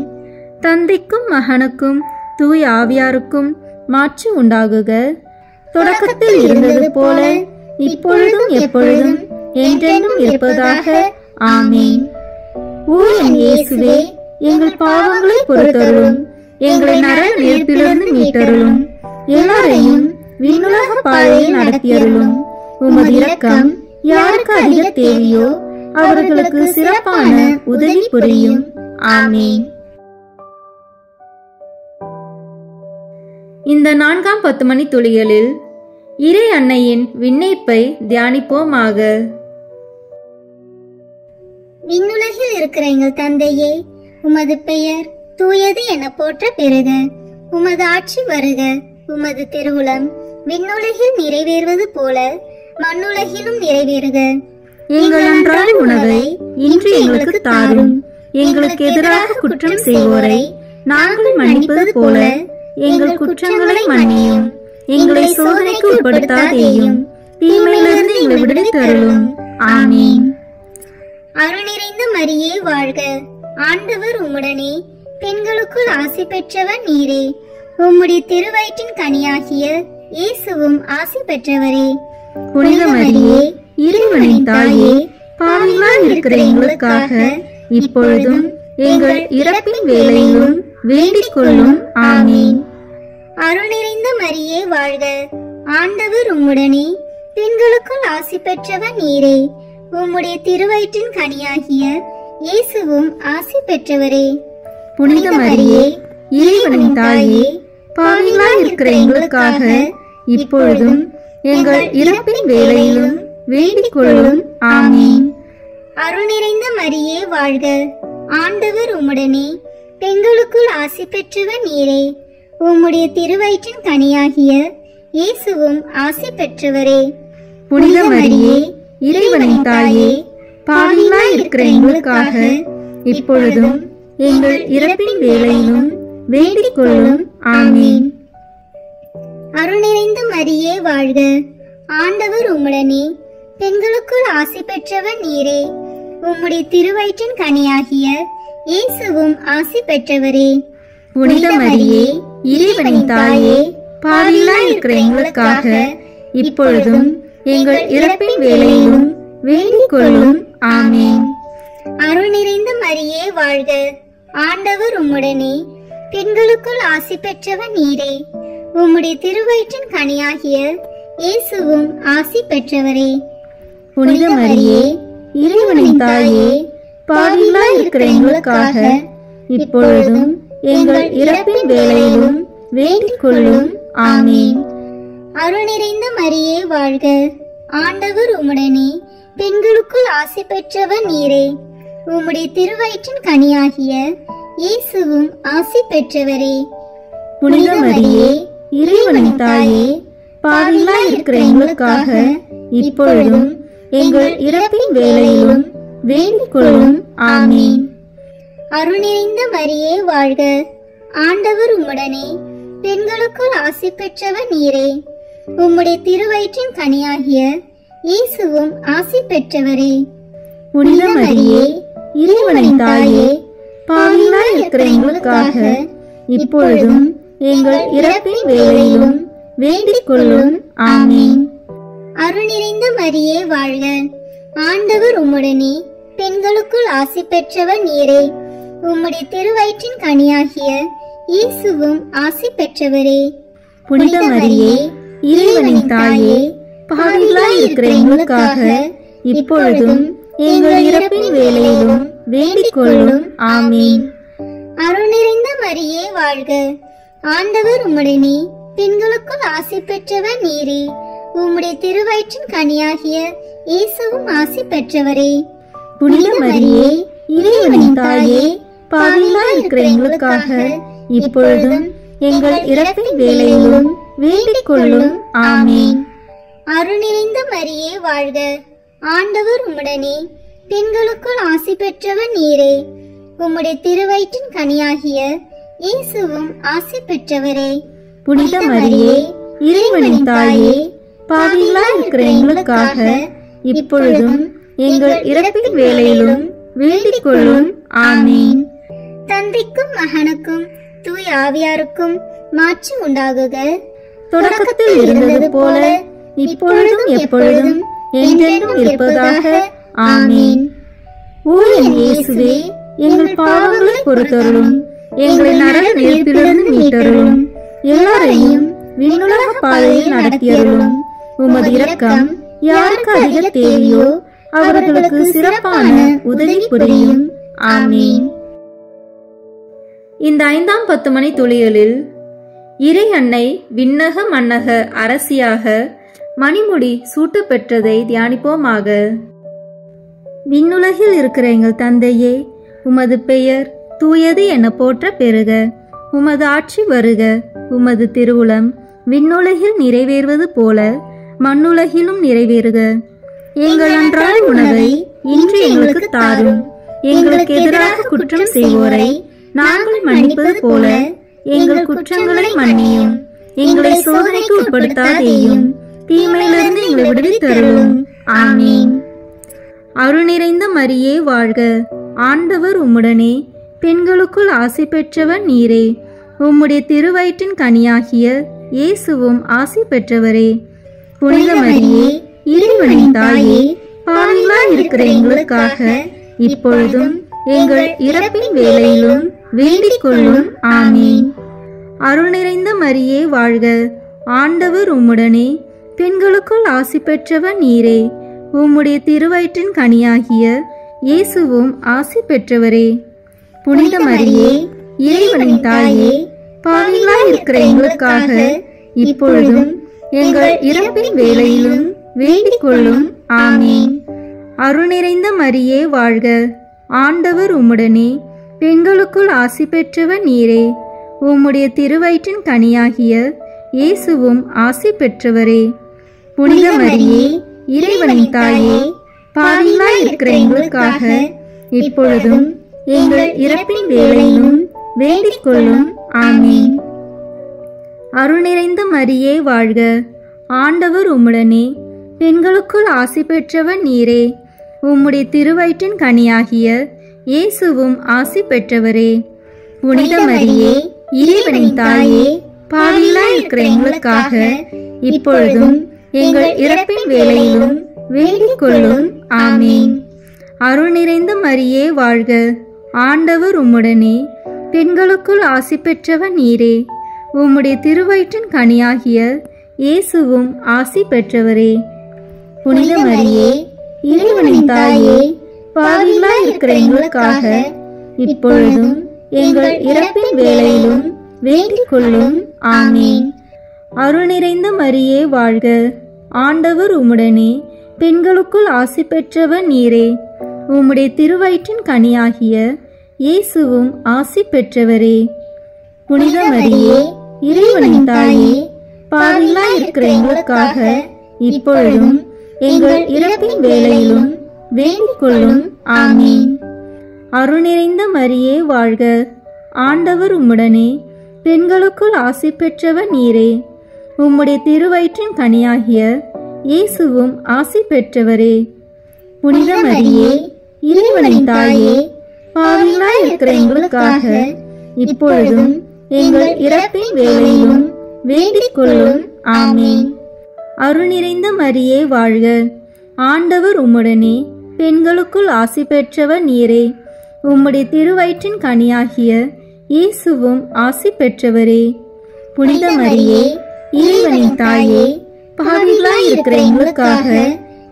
தந்தைக்கும் மகனுக்கும் தூய ஆவியாருக்கும் மாட்சி உண்டாகுக. தொடக்கத்தில் இருந்தது போல இப்பொழுதும் எப்பொழுதும் என்றென்றும் இருப்பதாக. ஆமீன். ஓ என் இயேசுவே, எங்கள் பாவங்களை பொறுத்தருளும், எங்களை நரக நெருப்பிலிருந்து மீட்டருளும், எல்லாரையும் விண்ணுலக பாதையில் நடத்தியருளும். உமது இரக்கம் யாருக்கு அதிக தேவையோ அவர்களுக்கு சிறப்பான உதவி புரியும். ஆமீன். இந்த 4ஆம் 10 மணி துளிகளில் இறை அன்னையின் விண்ணேற்பை தியானிப்போமாக. விண்ணுலகில் இருக்கிற எங்கள் தந்தையே, உமது பெயர் தூயது என போற்ற பெறுக. உமது ஆட்சி வருக. உமது திருவுளம் விண்ணுலகில் நிறைவேறுவது போல மண்ணுலகிலும் நிறைவேறுக. எங்கள் அன்றாட உணவை இன்று எங்களுக்கு தாரும். எங்களுக்கு எதிராக குற்றம் செய்வோரை நாங்கள் மன்னிப்பது போல எங்கள் குற்றங்களை மன்னியும். எங்களை சோதனைக்கு உட்படுத்தாதேயும், தீமையிலிருந்து எங்களை விடுவித்தருளும். ஆமீன். அருள் நிறைந்த மரியே வாழ்க. ஆண்டவர் உம்முடனே, பெண்களுக்குள் ஆசி பெற்றவர் நீரே. உம்முடைய திருவயிற்றின் கனியாகிய இயேசுவும் ஆசி பெற்றவரே. புனித மரியே, இறைவனின் தாயே, பாவிகளாய் இருக்கிற எங்களுக்காக இப்பொழுதும் எங்கள் இறப்பின் வேளையிலும் வேண்டிக் கொள்ளும். ஆமீன். அருள் நிறைந்த மரியே வாழ்க. ஆண்டவர் உம்முடனே, பெண்களுக்குள் ஆசி பெற்றவர் நீரே. உம்முடைய திருவயிற்றின் கனியாகிய இயேசுவும் ஆசி பெற்றவரே. புனித மரியே, இறைவனின் தாயே, பாவிகளாய் இருக்கிற எங்களுக்காக இப்பொழுதும் எங்கள் இறப்பின் வேளையிலும் வேண்டிக் கொள்ளும். ஆமீன். அருள் நிறைந்த மரியே வாழ்க. ஆண்டவர் உம்முடனே, பெண்களுக்குள் ஆசி பெற்றவர் நீரே. உம்முடைய திருவயிற்றின் கனியாகிய இயேசுவும் ஆசி பெற்றவரே. புனித மரியே, இறைவனின் தாயே, பாவிகளாய் இருக்கிற எங்களுக்காக இப்பொழுதும் எங்கள் இறப்பின் வேளையிலும் வேண்டிக் கொள்ளும். ஆமீன். அருள் நிறைந்த மரியே வாழ்க. ஆண்டவர் உம்முடனே, பெண்களுக்குள் ஆசி பெற்றவர் நீரே. உம்முடைய திருவயிற்றின் கனியாகிய இயேசுவும் ஆசி பெற்றவரே. புனித மரியே, இறைவனின் தாயே, பாவிகளாய் இருக்கிற எங்களுக்காக இப்பொழுதும் எங்கள் இறப்பின் வேளையிலும் வேண்டிக் கொள்ளும். ஆமீன். அருள் நிறைந்த மரியே வாழ்க. ஆண்டவர் உம்முடனே, பெண்களுக்குள் ஆசி பெற்றவர் நீரே. உம்முடைய திருவயிற்றின் கனியாகிய இயேசுவும் ஆசி பெற்றவரே. புனித மரியே, இறைவனின் தாயே, பாவிகளாய் இருக்கிற எங்களுக்காக இப்பொழுதும் எங்கள் இறப்பின் வேளையிலும் வேண்டிக் கொள்ளும். ஆமீன். அருள் நிறைந்த மரியே வாழ்க. ஆண்டவர் உம்முடனே, பெண்களுக்குள் ஆசி பெற்றவர் நீரே. உம்முடைய திருவயிற்றின் கனியாகிய இயேசுவும் ஆசி பெற்றவரே. புனித மரியே, இறைவனின் தாயே, பாவிகளாய் இருக்கிற எங்களுக்காக இப்பொழுதும் எங்கள் இறப்பின் வேளையிலும் வேண்டிக் கொள்ளும். ஆமீன். அருள் நிறைந்த மரியே வாழ்க. ஆண்டவர் உம்முடனே, பெண்களுக்குள் ஆசி பெற்றவர் நீரே. உம்முடைய திருவயிற்றின் கனியாகிய இயேசுவும் ஆசி பெற்றவரே. புனித மரியே, இறைவனின் தாயே, பாவிகளாய் இருக்கிற எங்களுக்காக இப்பொழுதும் எங்கள் இறப்பின் வேளையிலும் வேண்டிக் கொள்ளும். ஆமீன். அருள் நிறைந்த மரியே வாழ்க. ஆண்டவர் உம்முடனே, பெண்களுக்குள் ஆசி பெற்றவர் நீரே. உம்முடைய திருவயிற்றின் கனியாகிய இயேசுவும் ஆசி பெற்றவரே. புனித மரியே, இறைவனின் தாயே, பாவிகளாய் இருக்கிற எங்களுக்காக இப்பொழுதும் எங்கள் இறப்பின் வேளையிலும் வேண்டிக் கொள்ளும். ஆமீன். அருள் நிறைந்த மரியே வாழ்க. ஆண்டவர் உம்முடனே, பெண்களுக்குள் ஆசி பெற்றவர் நீரே. உம்முடைய திருவயிற்றின் கனியாகிய இயேசுவும் ஆசி பெற்றவரே. புனித மரியே, இறைவனின் தாயே, பாவிகளாய் இருக்கிற எங்களுக்காக இப்பொழுதும் எங்கள் இறப்பின் வேளையிலும் வேண்டிக் கொள்ளும். ஆமீன். அருள் நிறைந்த மரியே வாழ்க. ஆண்டவர் உம்முடனே, பெண்களுக்குள் ஆசி பெற்றவர் நீரே. உம்முடைய திருவயிற்றின் கனியாகிய இயேசுவும் ஆசி பெற்றவரே. புனித மரியே, இறைவனின் தாயே, பாவிகளாய் இருக்கிற எங்களுக்காக இப்பொழுதும் எங்கள் இறப்பின் வேளையிலும் வேண்டிக் கொள்ளும். ஆமீன். தந்தைக்கும் மகனுக்கும் தூய ஆவியாருக்கும் மாட்சி உண்டாகுக. தொடக்கத்தில் இருந்தது போல இப்பொழுதும் எப்பொழுதும் என்றென்றும் இருப்பதாக. ஆமீன். ஓ என் இயேசுவே, எங்கள் பாவங்களை பொறுத்தருளும், எங்களை நரக நெருப்பிலிருந்து மீட்டருளும், எல்லாரையும் விண்ணுலக பாதையில் நடத்தியருளும். உமது இரக்கம் யாருக்கு அதிக தேவையோ அவர்களுக்கு சிறப்பான உதவி புரியும். ஆமீன். இந்த 5ஆம் 10 மணி துளிகளில் இறை அன்னை விண்ணக மன்னக அரசியாக மணிமுடி சூட்ட பெற்றதை தியானிப்போமாக. விண்ணுலகில் இருக்கிற எங்கள் தந்தையே, உமது பெயர் தூயது என போற்ற பெறுக. உமது ஆட்சி வருக. உமது திருவுளம் விண்ணுலகில் நிறைவேறுவது போல மண்ணுலகிலும் நிறைவேறுக. எங்கள் அன்றாட உணவை இன்று எங்களுக்கு தாரும். எங்களுக்கு எதிராக குற்றம் செய்வோரை நாங்கள் மன்னிப்பது போல எங்கள் குற்றங்களை மன்னியும். எங்களை சோதனைக்கு உட்படுத்தாதேயும், தீமையிலிருந்து எங்களை விடுவித்தருளும். ஆமீன். அருள் நிறைந்த மரியே வாழ்க. ஆண்டவர் உம்முடனே, பெண்களுக்குள் ஆசி பெற்றவர் நீரே. உம்முடைய திருவயிற்றின் கனியாகிய இயேசுவும் ஆசி பெற்றவரே. புனித மரியே, இறைவனின் தாயே, பாவிகளாய் இருக்கிற எங்களுக்காக இப்பொழுதும் எங்கள் இறப்பின் வேளையிலும் வேண்டிக் கொள்ளும். ஆமீன். அருள் நிறைந்த மரியே வாழ்க. ஆண்டவர் உம்முடனே, பெண்களுக்குள் ஆசி பெற்றவர் நீரே. உம்முடைய திருவயிற்றின் கனியாகிய இயேசுவும் ஆசி பெற்றவரே. புனித மரியே, இறைவனின் தாயே, பாவிகளாய் இருக்கிற எங்களுக்காக இப்பொழுதும் எங்கள் இறப்பின் வேளையிலும் வேண்டிக் கொள்ளும். ஆமீன். அருள் நிறைந்த மரியே வாழ்க. ஆண்டவர் உம்முடனே, பெண்களுக்குள் ஆசி பெற்றவர் நீரே. உம்முடைய திருவயிற்றின் கனியாகிய இயேசுவும் ஆசி பெற்றவரே. புனித மரியே, இறைவனின் தாயே, பாவிகளாய் இருக்கிற எங்களுக்காக இப்பொழுதும் எங்கள் இறப்பின் வேளையிலும் வேண்டிக் கொள்ளும். ஆமீன். அருள் நிறைந்த மரியே வாழ்க. ஆண்டவர் உம்முடனே, பெண்களுக்குள் ஆசி பெற்றவர் நீரே. உம்முடைய திருவயிற்றின் கனியாகிய இயேசுவும் ஆசி பெற்றவரே. புனித மரியே, இறைவனின் தாயே, பாவிகளாய் இருக்கிற எங்களுக்காக இப்பொழுதும் எங்கள் இறப்பின் வேளையிலும் வேண்டிக் கொள்ளும். ஆமீன். அருள் நிறைந்த மரியே வாழ்க. ஆண்டவர் உம்முடனே, பெண்களுக்குள் ஆசி பெற்றவர் நீரே. உம்முடைய திருவயிற்றின் கனியாகிய இயேசுவும் ஆசி பெற்றவரே. புனித மரியே, இறைவனின் தாயே, பாவிகளாய் இருக்கிற எங்களுக்காக இப்பொழுதும் எங்கள் இறப்பின் வேளையிலும் வேண்டிக் கொள்ளும். ஆமீன். அருள் நிறைந்த மரியே வாழ்க. ஆண்டவர் உம்முடனே, பெண்களுக்குள் ஆசி பெற்றவர் நீரே. உம்முடைய திருவயிற்றின் கனியாகிய இயேசுவும் ஆசி பெற்றவரே. புனித மரியே, இறைவனின் தாயே, பாவிகளாய் இருக்கிற எங்களுக்காக இப்பொழுதும் எங்கள் இறப்பின் வேளையிலும் வேண்டிக் கொள்ளும். ஆமீன். அருள் நிறைந்த மரியே வாழ்க. ஆண்டவர் உம்முடனே, பெண்களுக்குள் ஆசி பெற்றவர் நீரே. உம்முடைய திருவயிற்றின் கனியாகிய இயேசுவும் ஆசி பெற்றவரே. புனித மரியே, இறைவனின் தாயே, பாவிகளாய் இருக்கிற எங்களுக்காக இப்பொழுதும் எங்கள் இறப்பின் வேளையிலும் வேண்டிக் கொள்ளும். ஆமீன். அருள் நிறைந்த மரியே வாழ்க. ஆண்டவர் உம்முடனே, பெண்களுக்குள் ஆசி பெற்றவர் நீரே. உம்முடைய திருவயிற்றின் கனியாகிய இயேசுவும் ஆசி பெற்றவரே. புனித மரியே, இறைவனின் தாயே, பாவிகளாய் இருக்கிற எங்களுக்காக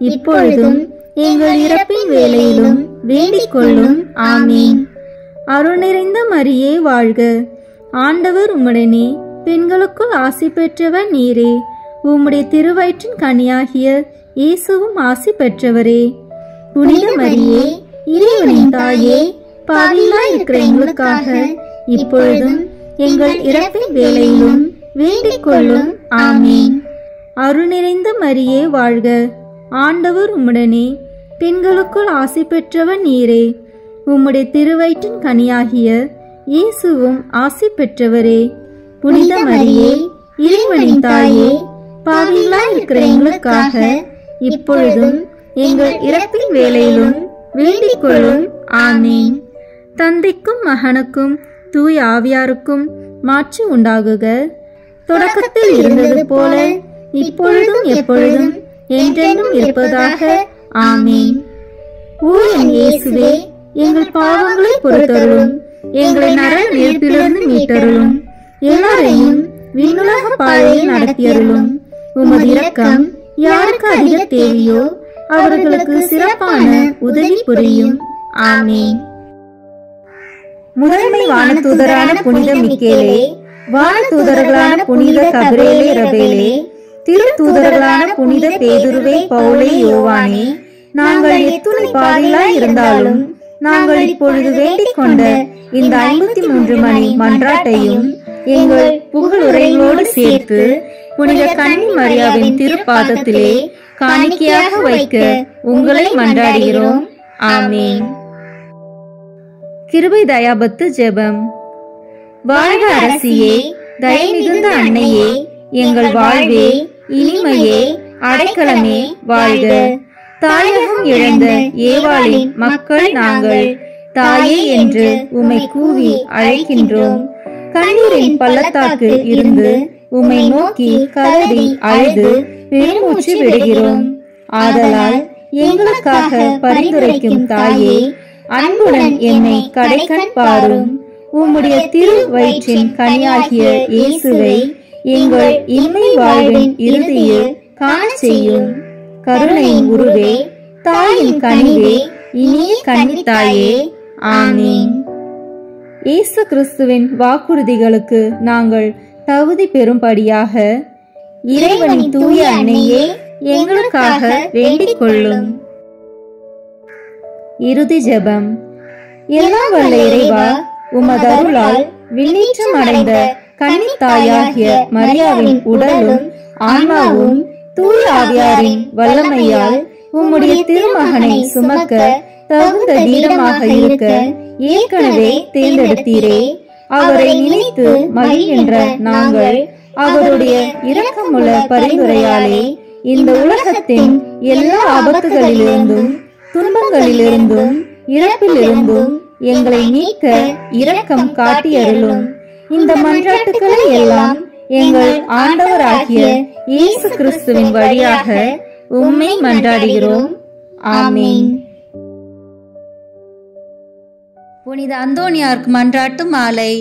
இப்பொழுதும் எங்கள் இறப்பின் வேளையிலும் வேண்டிக் கொள்ளும். ஆமீன். அருள் நிறைந்த மரியே வாழ்க. ஆண்டவர் உம்முடனே, பெண்களுக்குள் ஆசி பெற்றவர் நீரே. உம்முடைய திருவயிற்றின் கனியாகிய இயேசுவும் ஆசி பெற்றவரே. புனித மரியே, இறைவனின் தாயே, பாவிகளாய் இருக்கிற எங்களுக்காக இப்பொழுதும் எங்கள் இறப்பின் வேளையிலும் வேண்டிக் கொள்ளும். ஆமீன். அருள் நிறைந்த மரியே வாழ்க. ஆண்டவர் உம்முடனே, பெண்களுக்குள் ஆசி பெற்றவர் நீரே. உம்முடைய திருவயிற்றின் கனியாகிய இயேசுவும் ஆசி பெற்றவரே. புனித மரியே, இறைவனின் தாயே, பாவிகளாய் இருக்கிற எங்களுக்காக இப்பொழுதும் எங்கள் இறப்பின் வேளையிலும் வேண்டிக் கொள்ளும். ஆமீன். தந்தைக்கும் மகனுக்கும் தூய ஆவியாருக்கும் மாட்சி உண்டாகுக. தொடக்கத்தில் இருந்தது போல இப்பொழுதும் எப்பொழுதும் என்றென்றும் இருப்பதாக. ஆமீன். ஓ என் இயேசுவே, எங்கள் பாவங்களை பொறுத்தருளும். எங்களை நரக நெருப்பிலிருந்து மீட்டருளும். எல்லாரையும் விண்ணுலக பாதையில் நடத்தியருளும். உமது இரக்கம் யாருக்கு அதிக தேவையோ அவர்களுக்கு சிறப்பான உதவி புரியும். ஆமீன். முதன்மை வானதூதரான புனித மிக்கேலே, வானதூதர்களான புனித கபிரேலே ரபேலே, திருத்தூதர்களான புனித பேதுருவே, பவுலே, யோவானே, நாங்கள் எத்துணை பாவிகளாய் இருந்தாலும் நாங்கள் இப்பொழுது வேண்டிக் கொண்ட இந்த 53 மணி மன்றாட்டையும் எங்கள் புகழுரைகளோடு சேர்த்து புனித கன்னி மரியாவின் திருப்பாதத்திலே காணிக்கையாக வைக்க உங்களை மன்றாடுகிறோம். ஆமீன். கிருபை தயாபத்து ஜெபம். வாழ்க அரசியே, தயை மிகுந்த அன்னையே, எங்கள் வாழ்வே, இனிமையே, அடைக்கலமே வாழ்க. தாயகம் இழந்த ஏவாளின் மக்கள் நாங்கள், தாயே என்று உம்மை கூவி அழைக்கின்றோம். கண்ணீரின் பள்ளத்தாக்கு இருந்து உம்மை நோக்கி கதறி அழுது பெருமூச்சு விடுகிறோம். ஆதலால் எங்களுக்காக பரிந்துரைக்கும் தாயே, அன்புடன் என்னை கடைக்கண் பாரும். உம்முடைய திரு வயிற்றின் கனியாகிய இயேசுவை எங்கள் இன்மை வாழ்வின் இறுதியில் காண செய்யும். கருணையின் உருவே, தாயின் கனிவே, இனிய கன்னித்தாயே. ஆமீன். இயேசு கிறிஸ்துவின் வாக்குறுதிகளுக்கு நாங்கள் தகுதி பெறும்படியாக இறைவனின் தூய அன்னையே, எங்களுக்காக வேண்டிக் கொள்ளும். இறுதி ஜெபம். எல்லாம் வல்ல இறைவா, உமது அருளால் விண்ணேற்றம் அடைந்த கன்னித்தாயாகிய மரியாவின் உடலும் ஆன்மாவும் தூய ஆவியாரின் வல்லமையால் உம்முடைய திருமகனை சுமக்க தகுந்த வீரமாக இருக்க ஏற்கனவே தேர்ந்தெடுத்தீரே. அவரை நினைத்து மகிழ்கின்ற நாங்கள் அவருடைய இரக்கமுள்ள பரிந்துரையாலே இந்த உலகத்தின் எல்லா ஆபத்துகளிலிருந்தும் துன்பங்களிலிருந்தும் இறப்பிலிருந்தும் எங்களை நீக்க இரக்கம் காட்டியருளும். இந்த மன்றாட்டுக்களை எல்லாம் எங்கள் ஆண்டவராகிய இயேசு கிறிஸ்துவின் வழியாக உம்மை மன்றாடுகிறோம். ஆமீன். புனித அந்தோனியாருக்கு மன்றாட்டு மாலை.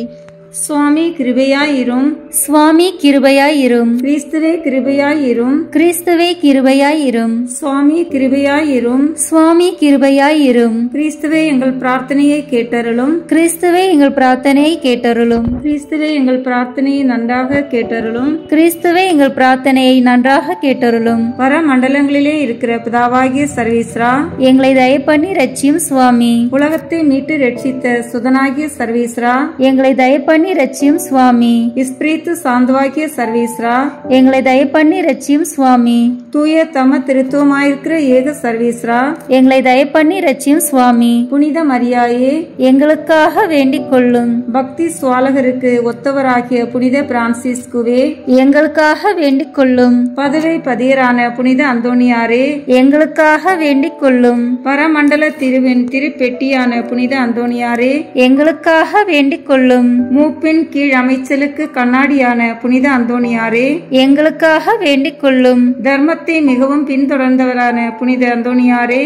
சுவாமி கிருபையாயிரும். சுவாமி கிருபையாயிரும். கிறிஸ்துவே கிருபையாயிரும். கிறிஸ்துவே கிருபையாயிரும். சுவாமி கிருபையாயிரும். சுவாமி கிருபையாயிரும். கிறிஸ்துவே எங்கள் பிரார்த்தனையை கேட்டருளும். கிறிஸ்துவே எங்கள் பிரார்த்தனையை கேட்டருளும். கிறிஸ்துவே எங்கள் பிரார்த்தனையை நன்றாக கேட்டருளும். கிறிஸ்துவே எங்கள் பிரார்த்தனையை நன்றாக கேட்டருளும். பரமண்டலங்களிலே இருக்கிற பிதாவாகிய சர்வீஸ்ரா, எங்களை தயப்பண்ணி ரட்சியும் சுவாமி. உலகத்தை மீட்டு ரட்சித்த சுதனாகிய சர்வீஸ்ரா, எங்களை தயப்பண்ணி பண்ணி ரட்சியும் சுவாமி. இஸ்பிரித்து சாந்தவாக்கிய சர்வீஸ்ரா, எங்களை தயவு பண்ணி ரட்சியும் சுவாமி. தூய தம திருத்துவமாயிருக்கிற ஏக சர்வீஸ்ரா, எங்களை தயவு பண்ணி ரட்சியும் சுவாமி. புனித மரியாயே, எங்களுக்காக வேண்டிக் கொள்ளும். பக்தி சுவாலகருக்கு ஒத்தவராகிய புனித பிரான்சிஸ்குவே, எங்களுக்காக வேண்டிக் கொள்ளும். பதவை பதியரான புனித அந்தோணியாரே, எங்களுக்காக வேண்டிக் கொள்ளும். பரமண்டல திருவின் திருப்பெட்டியான புனித அந்தோணியாரே, எங்களுக்காக வேண்டிக் கொள்ளும். மூப்பின் கீழ் அமைச்சலுக்கு கண்ணாடியான புனித அந்தோணியாரே, எங்களுக்காக வேண்டிக் கொள்ளும். தர்மத்தை மிகவும் பின்தொடர்ந்தவரான புனித அந்தோணியாரே,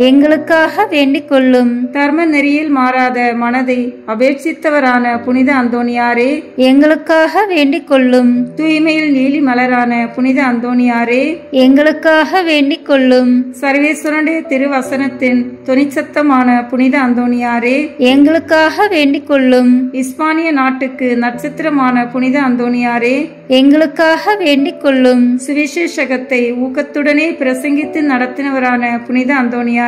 எங்களுக்காக வேண்டிக் கொள்ளும். தர்ம நெறியில் மாறாத மனதை அபேட்சித்தவரான புனித அந்தோணியாரே, எங்களுக்காக வேண்டிக் கொள்ளும். தூய்மையில் நீலி மலரான புனித அந்தோணியாரே, எங்களுக்காக வேண்டிக் கொள்ளும். சர்வேஸ்வரனுடைய திருவசனத்தின் தொனிச்சத்தமான புனித அந்தோணியாரே, எங்களுக்காக வேண்டிக் கொள்ளும். இஸ்பானிய நாட்டுக்கு நட்சத்திரமான புனித அந்தோணியாரே, எங்களுக்காக வேண்டிக் கொள்ளும். சுவிசேஷகத்தை ஊக்கத்துடனே பிரசங்கித்து நடத்தினவரான புனித அந்தோணியாரே,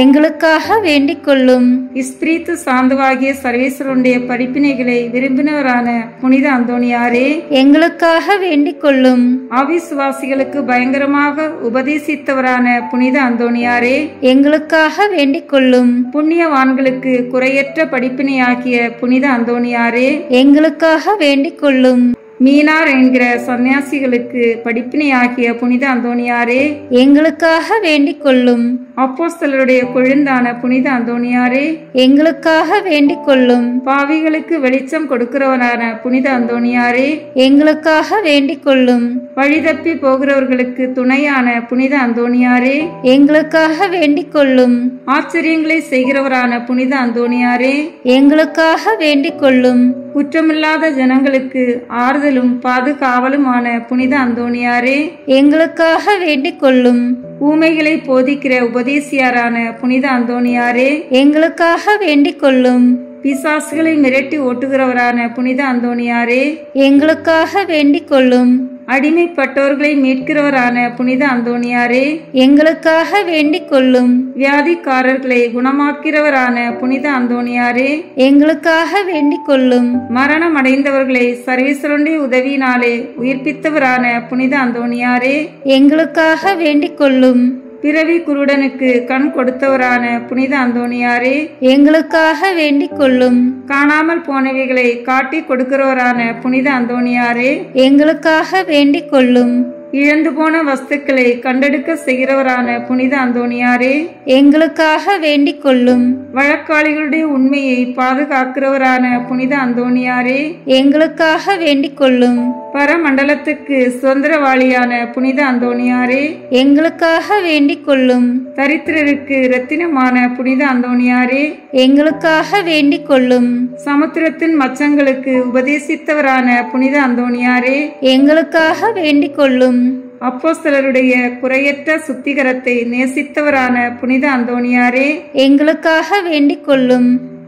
எங்களுக்காக வேண்டிக் கொள்ளும். இஸ்பிரித்து சாந்தவாகிய சர்வேஸ்வரனுடைய படிப்பினைகளை விரும்பினவரான புனித அந்தோணியாரே, எங்களுக்காக வேண்டிக் கொள்ளும். அவிசுவாசிகளுக்கு பயங்கரமாக உபதேசித்தவரான புனித அந்தோணியாரே, எங்களுக்காக வேண்டிக் கொள்ளும். புண்ணியவான்களுக்கு குறையற்ற படிப்பினையாகிய புனித அந்தோணியாரே, எங்களுக்காக வேண்டிக் கொள்ளும். மீனார் என்கிற சன்னியாசிகளுக்கு படிப்பினையாகிய புனித அந்தோணியாரே, எங்களுக்காக வேண்டிக் கொள்ளும். அப்போஸ்தலருடைய கொழுந்தான புனித அந்தோணியாரே, எங்களுக்காக வேண்டிக் கொள்ளும். பாவிகளுக்கு வெளிச்சம் கொடுக்கிறவரான புனித அந்தோணியாரே, எங்களுக்காக வேண்டிக் கொள்ளும். வழிதப்பி போகிறவர்களுக்கு துணையான புனித அந்தோணியாரே, எங்களுக்காக வேண்டிக் கொள்ளும். ஆச்சரியங்களை செய்கிறவரான புனித அந்தோணியாரே, எங்களுக்காக வேண்டிக் கொள்ளும். குற்றமில்லாத ஜனங்களுக்கு ஆறுதலும் பாதுகாவலுமான புனித அந்தோணியாரே, எங்களுக்காக வேண்டிக் கொள்ளும். ஊமைகளை போதிக்கிற உபதேசியாரான புனித அந்தோணியாரே, எங்களுக்காக வேண்டிக் கொள்ளும். பிசாசுகளை மிரட்டி ஓட்டுகிறவரான புனித அந்தோணியாரே, எங்களுக்காக வேண்டிக் கொள்ளும். அடிமைப்பட்டோர்களை மீட்கிறவரான புனித அந்தோணியாரே, எங்களுக்காக வேண்டிக் கொள்ளும். வியாதிக்காரர்களை குணமாக்கிறவரான புனித அந்தோணியாரே, எங்களுக்காக வேண்டிக் கொள்ளும். மரணம் அடைந்தவர்களை சர்வேஸ்வரனுடைய உதவியினாலே உயிர்ப்பித்தவரான புனித அந்தோணியாரே, எங்களுக்காக வேண்டிக் கொள்ளும். பிறவி குருடனுக்கு கண் கொடுத்தவரான புனித அந்தோணியாரே, எங்களுக்காக வேண்டிக் கொள்ளும். காணாமல் போனவைகளை காட்டி கொடுக்கிறவரான புனித அந்தோணியாரே, எங்களுக்காக வேண்டிக் கொள்ளும். இழந்து போன வஸ்துக்களை கண்டெடுக்க செய்கிறவரான புனித அந்தோணியாரே, எங்களுக்காக வேண்டிக் கொள்ளும். வழக்காளிகளுடைய உண்மையை பாதுகாக்கிறவரான புனித அந்தோணியாரே, எங்களுக்காக வேண்டிக் கொள்ளும். பரமண்டலத்துக்கு சுதந்திரவாளியான புனித அந்தோணியாரே, எங்களுக்காக வேண்டிக் கொள்ளும். தரித்திரருக்கு இரத்தினமான புனித அந்தோணியாரே, எங்களுக்காக வேண்டிக் கொள்ளும். சமுத்திரத்தின் மச்சங்களுக்கு உபதேசித்தவரான புனித அந்தோணியாரே, எங்களுக்காக வேண்டிக் கொள்ளும். அப்போஸ்தலருடைய குறையற்ற சுத்திகரத்தை நேசித்தவரான புனித அந்தோணியாரே, எங்களுக்காக வேண்டிக் கொள்ளும்.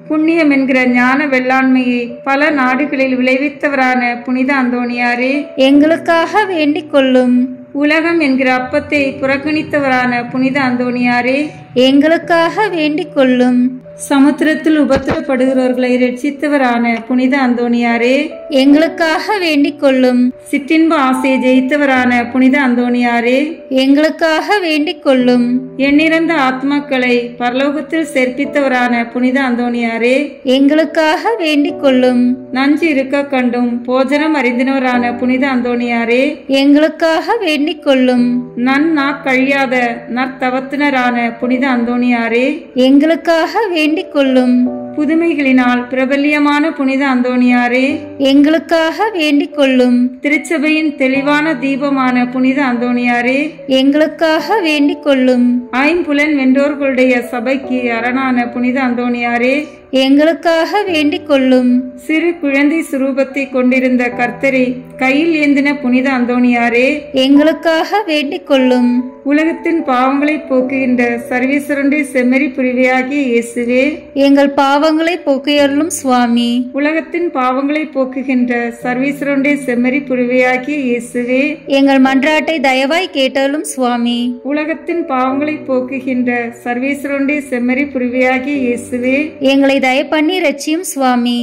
புண்ணியம் என்கிற ஞான வெள்ளாண்மையை பல நாடுகளில் விளைவித்தவரான புனித அந்தோணியாரே, எங்களுக்காக வேண்டிக் கொள்ளும். உலகம் என்கிற அப்பத்தை புறக்கணித்தவரான புனித அந்தோணியாரே, எங்களுக்காக வேண்டிக் கொள்ளும். சமுத்திரத்தில் உபத்திரப்படுகிறவர்களை ரட்சித்தவரான புனித அந்தோணியாரே, எங்களுக்காக வேண்டிக் கொள்ளும். சிற்றின்ப ஆசையை ஜெயித்தவரான புனித அந்தோணியாரே, எங்களுக்காக வேண்டிக் கொள்ளும். எண்ணிறந்த ஆத்மாக்களை பரலோகத்தில் சேர்ப்பித்தவரான புனித அந்தோணியாரே, எங்களுக்காக வேண்டிக் கொள்ளும். நஞ்சு இருக்க கண்டும் போஜனம் அறிந்தினவரான புனித அந்தோணியாரே, எங்களுக்காக வேண்டிக் கொள்ளும். கழியாத நற்தவத்தினரான புனித அந்தோணியாரே, எங்களுக்காக வேண்டிக் கொள்ளும். புதுமைகளினால் பிரபல்யமான புனித அந்தோணியாரே, எங்களுக்காக வேண்டிக் கொள்ளும். திருச்சபையின் தெளிவான தீபமான புனித அந்தோணியாரே, எங்களுக்காக வேண்டிக் கொள்ளும். ஐம்புலன் வென்றோர்களுடைய சபைக்கு அரணான புனித அந்தோணியாரே, எங்களுக்காக வேண்டிக் கொள்ளும். சிறு குழந்தை சுரூபத்தை கொண்டிருந்த கர்த்தரை கையில் ஏந்தின புனித அந்தோணியாரே, எங்களுக்காக வேண்டிக் கொள்ளும். உலகத்தின் பாவங்களை போக்குகின்ற சர்வேஸ்வரனுடைய செம்மறி புரிவையாகிய இயேசுவே, எங்கள் பாவங்களை போக்கியருளும் சுவாமி. உலகத்தின் பாவங்களை போக்குகின்ற சர்வேஸ்வரனுடைய செம்மறி புரிவையாகிய இயேசுவே, எங்கள் மன்றாட்டை தயவாய் கேட்டருளும் சுவாமி. உலகத்தின் பாவங்களை போக்குகின்ற சர்வேஸ்வரனுடைய செம்மறி புரிவையாகிய இயேசுவே, எங்களை தயப்பண்ணி ரட்சியும் சுவாமி.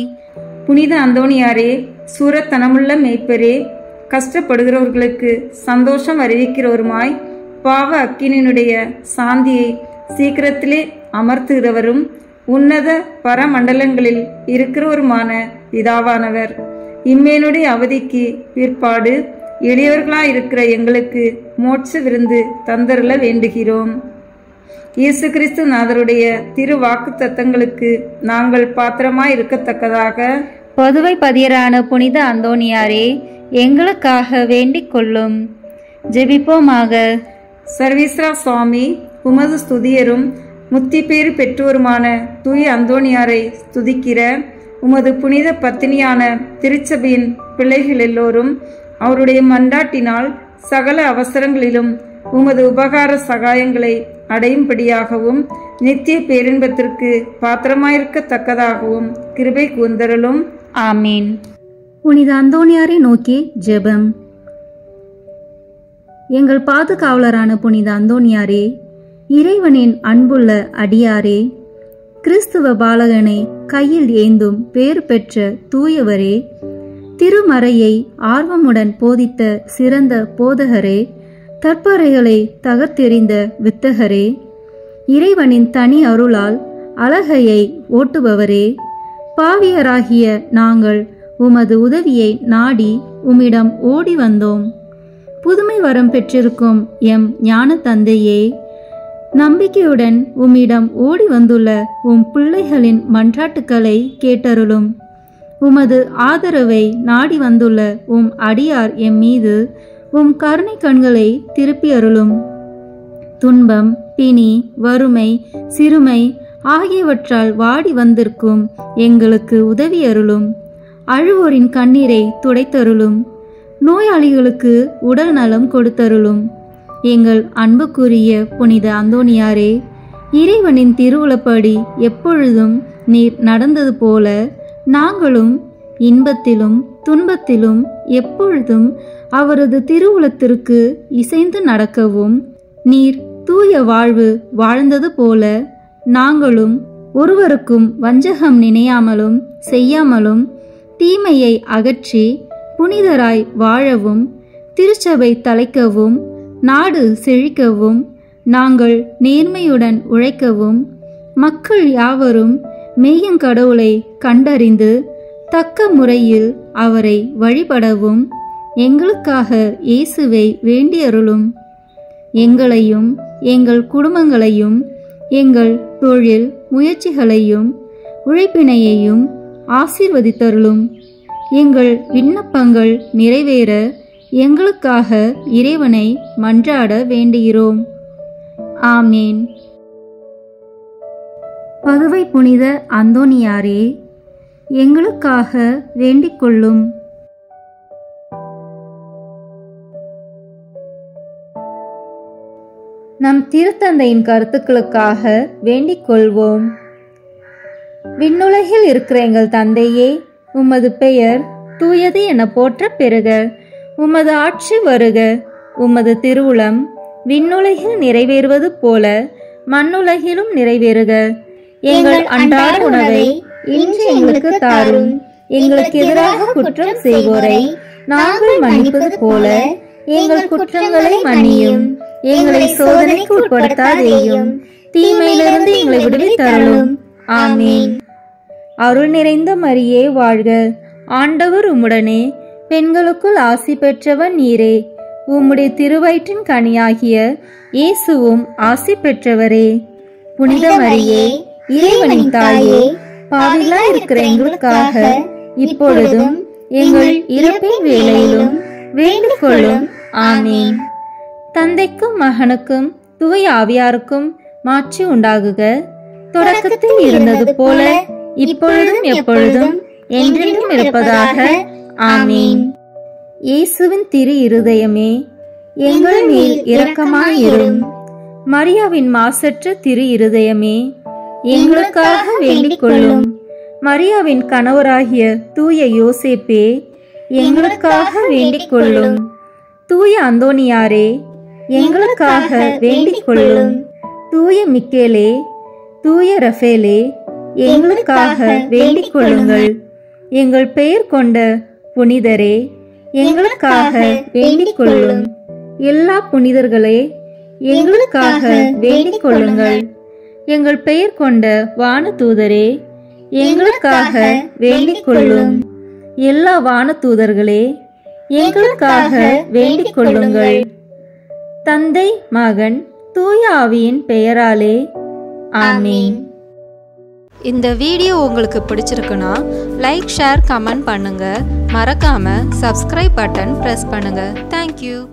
புனித அந்தோணியாரே, சூரத்தனமுள்ள மேய்ப்பரே, கஷ்டப்படுகிறவர்களுக்கு சந்தோஷம் அறிவிக்கிறவருமாய், பாவ அக்கினியினுடைய சாந்தியை சீக்கிரத்திலே அமர்த்துகிறவரும் உன்னத பரமண்டலங்களில் இருக்கிறவருமான பிதாவானவர், இம்மேனுடைய அவதிக்கு பிற்பாடு எளியவர்களாயிருக்கிற எங்களுக்கு மோட்ச விருந்து தந்தருள வேண்டுகிறோம். இயேசு கிறிஸ்து நாதருடைய திரு வாக்கு தத்தங்களுக்கு நாங்கள் பாத்திரமாய் இருக்கத்தக்கதாக பொதுவை பதியரான புனித அந்தோணியாரே, எங்களுக்காக வேண்டிக் கொள்ளும். ஜெபிப்போமாக. சர்வீஸ்வரா சுவாமி, உமது ஸ்துதியரும் முத்தி பேறு பெற்றோருமான தூய அந்தோணியாரை ஸ்துதிக்கிற உமது புனித பத்தினியான திருச்சபையின் பிள்ளைகள் எல்லோரும் அவருடைய மன்றாட்டினால் சகல அவசரங்களிலும் உமது உபகார சகாயங்களை அடையும்படியாகவும் நித்திய பேரின்பத்திற்கு பாத்திரமாயிருக்கத்தக்கதாகவும் கிருபை கூர்ந்தருளும். ஆமீன். புனித அந்தோணியாரை நோக்கி ஜெபம். எங்கள் பாதுகாவலரான புனித அந்தோணியாரே, இறைவனின் அன்புள்ள அடியாரே, கிறிஸ்துவ பாலகனை கையில் ஏந்தும் பேறு பெற்ற தூயவரே, திருமறையை ஆர்வமுடன் போதித்த சிறந்த போதகரே, தற்பறைகளை தகர்த்தெறிந்த வித்தகரே, இறைவனின் தனி அருளால் அழகையை ஓட்டுபவரே, பாவியராகிய நாங்கள் உமது உதவியை நாடி உம்மிடம் ஓடி வந்தோம். புதுமை வரம் பெற்றிருக்கும் எம் ஞான தந்தையே, நம்பிக்கையுடன் உம்மிடம் ஓடி வந்துள்ள உம் பிள்ளைகளின் மன்றாட்டுக்களை கேட்டருளும். உமது ஆதரவை நாடி வந்துள்ள உம் அடியார் எம் மீது உம் கருணை கண்களை திருப்பி அருளும். துன்பம், பிணி, வறுமை, சிறுமை ஆகியவற்றால் வாடி வந்திருக்கும் எங்களுக்கு உதவி அருளும். அழுவோரின் கண்ணீரை துடைத்தருளும். நோயாளிகளுக்கு உடல் நலம் கொடுத்தருளும். எங்கள் அன்புக்குரிய புனித அந்தோணியாரே, இறைவனின் திருவுளப்படி எப்பொழுதும் நீர் நடந்தது போல நாங்களும் இன்பத்திலும் துன்பத்திலும் எப்பொழுதும் அவரது திருவுளத்திற்கு இசைந்து நடக்கவும், நீர் தூய வாழ்வு வாழ்ந்தது போல நாங்களும் ஒருவருக்கும் வஞ்சகம் நினையாமலும் செய்யாமலும் தீமையை அகற்றி புனிதராய் வாழவும், திருச்சபை தலைக்கவும், நாடு செழிக்கவும், நாங்கள் நேர்மையுடன் உழைக்கவும், மக்கள் யாவரும் மெய்யங்கடவுளை கண்டறிந்து தக்க முறையில் அவரை வழிபடவும் எங்களுக்காக இயேசுவை வேண்டியருளும். எங்களையும் எங்கள் குடும்பங்களையும் எங்கள் தொழில் முயற்சிகளையும் உழைப்பினையையும் ஆசீர்வதித்தருளும். எங்கள் விண்ணப்பங்கள் நிறைவேற எங்களுக்காக இறைவனை மன்றாட வேண்டுகிறோம். ஆமேன். பதுவை புனித அந்தோணியாரே, எங்களுக்காக வேண்டிக் கொள்ளும். நம் திருத்தந்தையின் கருத்துக்களுக்காக வேண்டிக் கொள்வோம். விண்ணுலகில் இருக்கிற எங்கள் தந்தையே, உமது பெயர் தூயது என போற்ற பெறுக. உமது ஆட்சி வருக. உமது திருவுளம் விண்ணுலகில் நிறைவேறுவது போல மண்ணுலகிலும் நிறைவேறுக. எங்கள் அன்றாட உணவை இன்று எங்களுக்கு தாரும். எங்களுக்கு எதிராக குற்றம் செய்வோரை நாங்கள் மன்னிப்பது போல எங்கள் குற்றங்களை மன்னியும். எங்களை சோதனைக்கு உட்படுத்தாதேயும், தீமையிலிருந்து எங்களை விடுவித்தருளும். ஆமீன். அருள் நிறைந்த மரியே வாழ்க. ஆண்டவர் உம்முடனே, பெண்களுக்குள் ஆசி பெற்றவன் நீரே. உம்முடைய திருவயிற்றின் கனியாகிய இயேசுவும் ஆசி பெற்றவரே. புனித மரியே, இறைவனின் தாயே, பாவிகளாய் இருக்கிற எங்களுக்காக இப்பொழுதும் எங்கள் இறப்பின் வேளையிலும் வேண்டிக் கொள்ளும். ஆமீன். தந்தைக்கும் மகனுக்கும் தூய ஆவியாருக்கும் மாட்சி உண்டாகுக. தொடக்கத்தில் இருந்தது போல இப்பொழுதும் எப்பொழுதும் என்றென்றும் இருப்பதாக. ஆமீன். இயேசுவின் திரு இருதயமே, எங்கள் மேல் இரக்கமாயிரும். மரியாவின் மாசற்ற திரு இருதயமே, எங்களுக்காக வேண்டிக் கொள்ளும். மரியாவின் கணவராகிய தூய யோசேப்பே, எங்களுக்காக வேண்டிக் கொள்ளும். தூய அந்தோணியாரே, எங்களுக்காக வேண்டிக் கொள்ளும். தூய மிக்கேலே, தூய ரஃபேலே, எங்களுக்காக வேண்டிக் கொள்ளுங்கள். எங்கள் பெயர் கொண்ட புனிதரே, எங்களுக்காக வேண்டிக் கொள்ளும். எல்லா புனிதர்களே, எங்களுக்காக வேண்டிக் கொள்ளுங்கள். எங்கள் பெயர் கொண்ட வானதூதரே, எங்களுக்காக வேண்டிக் கொள்ளும். எல்லா வானதூதர்களே, எங்களுக்காக வேண்டிக் கொள்ளுங்கள். தந்தை, மகன், தூய ஆவியின் பெயராலே ஆமென். இந்த வீடியோ உங்களுக்கு பிடிச்சிருக்குன்னா லைக், ஷேர், கமெண்ட் பண்ணுங்க. மறக்காம சப்ஸ்கிரைப் பட்டன் பிரஸ் பண்ணுங்க. தேங்க்யூ.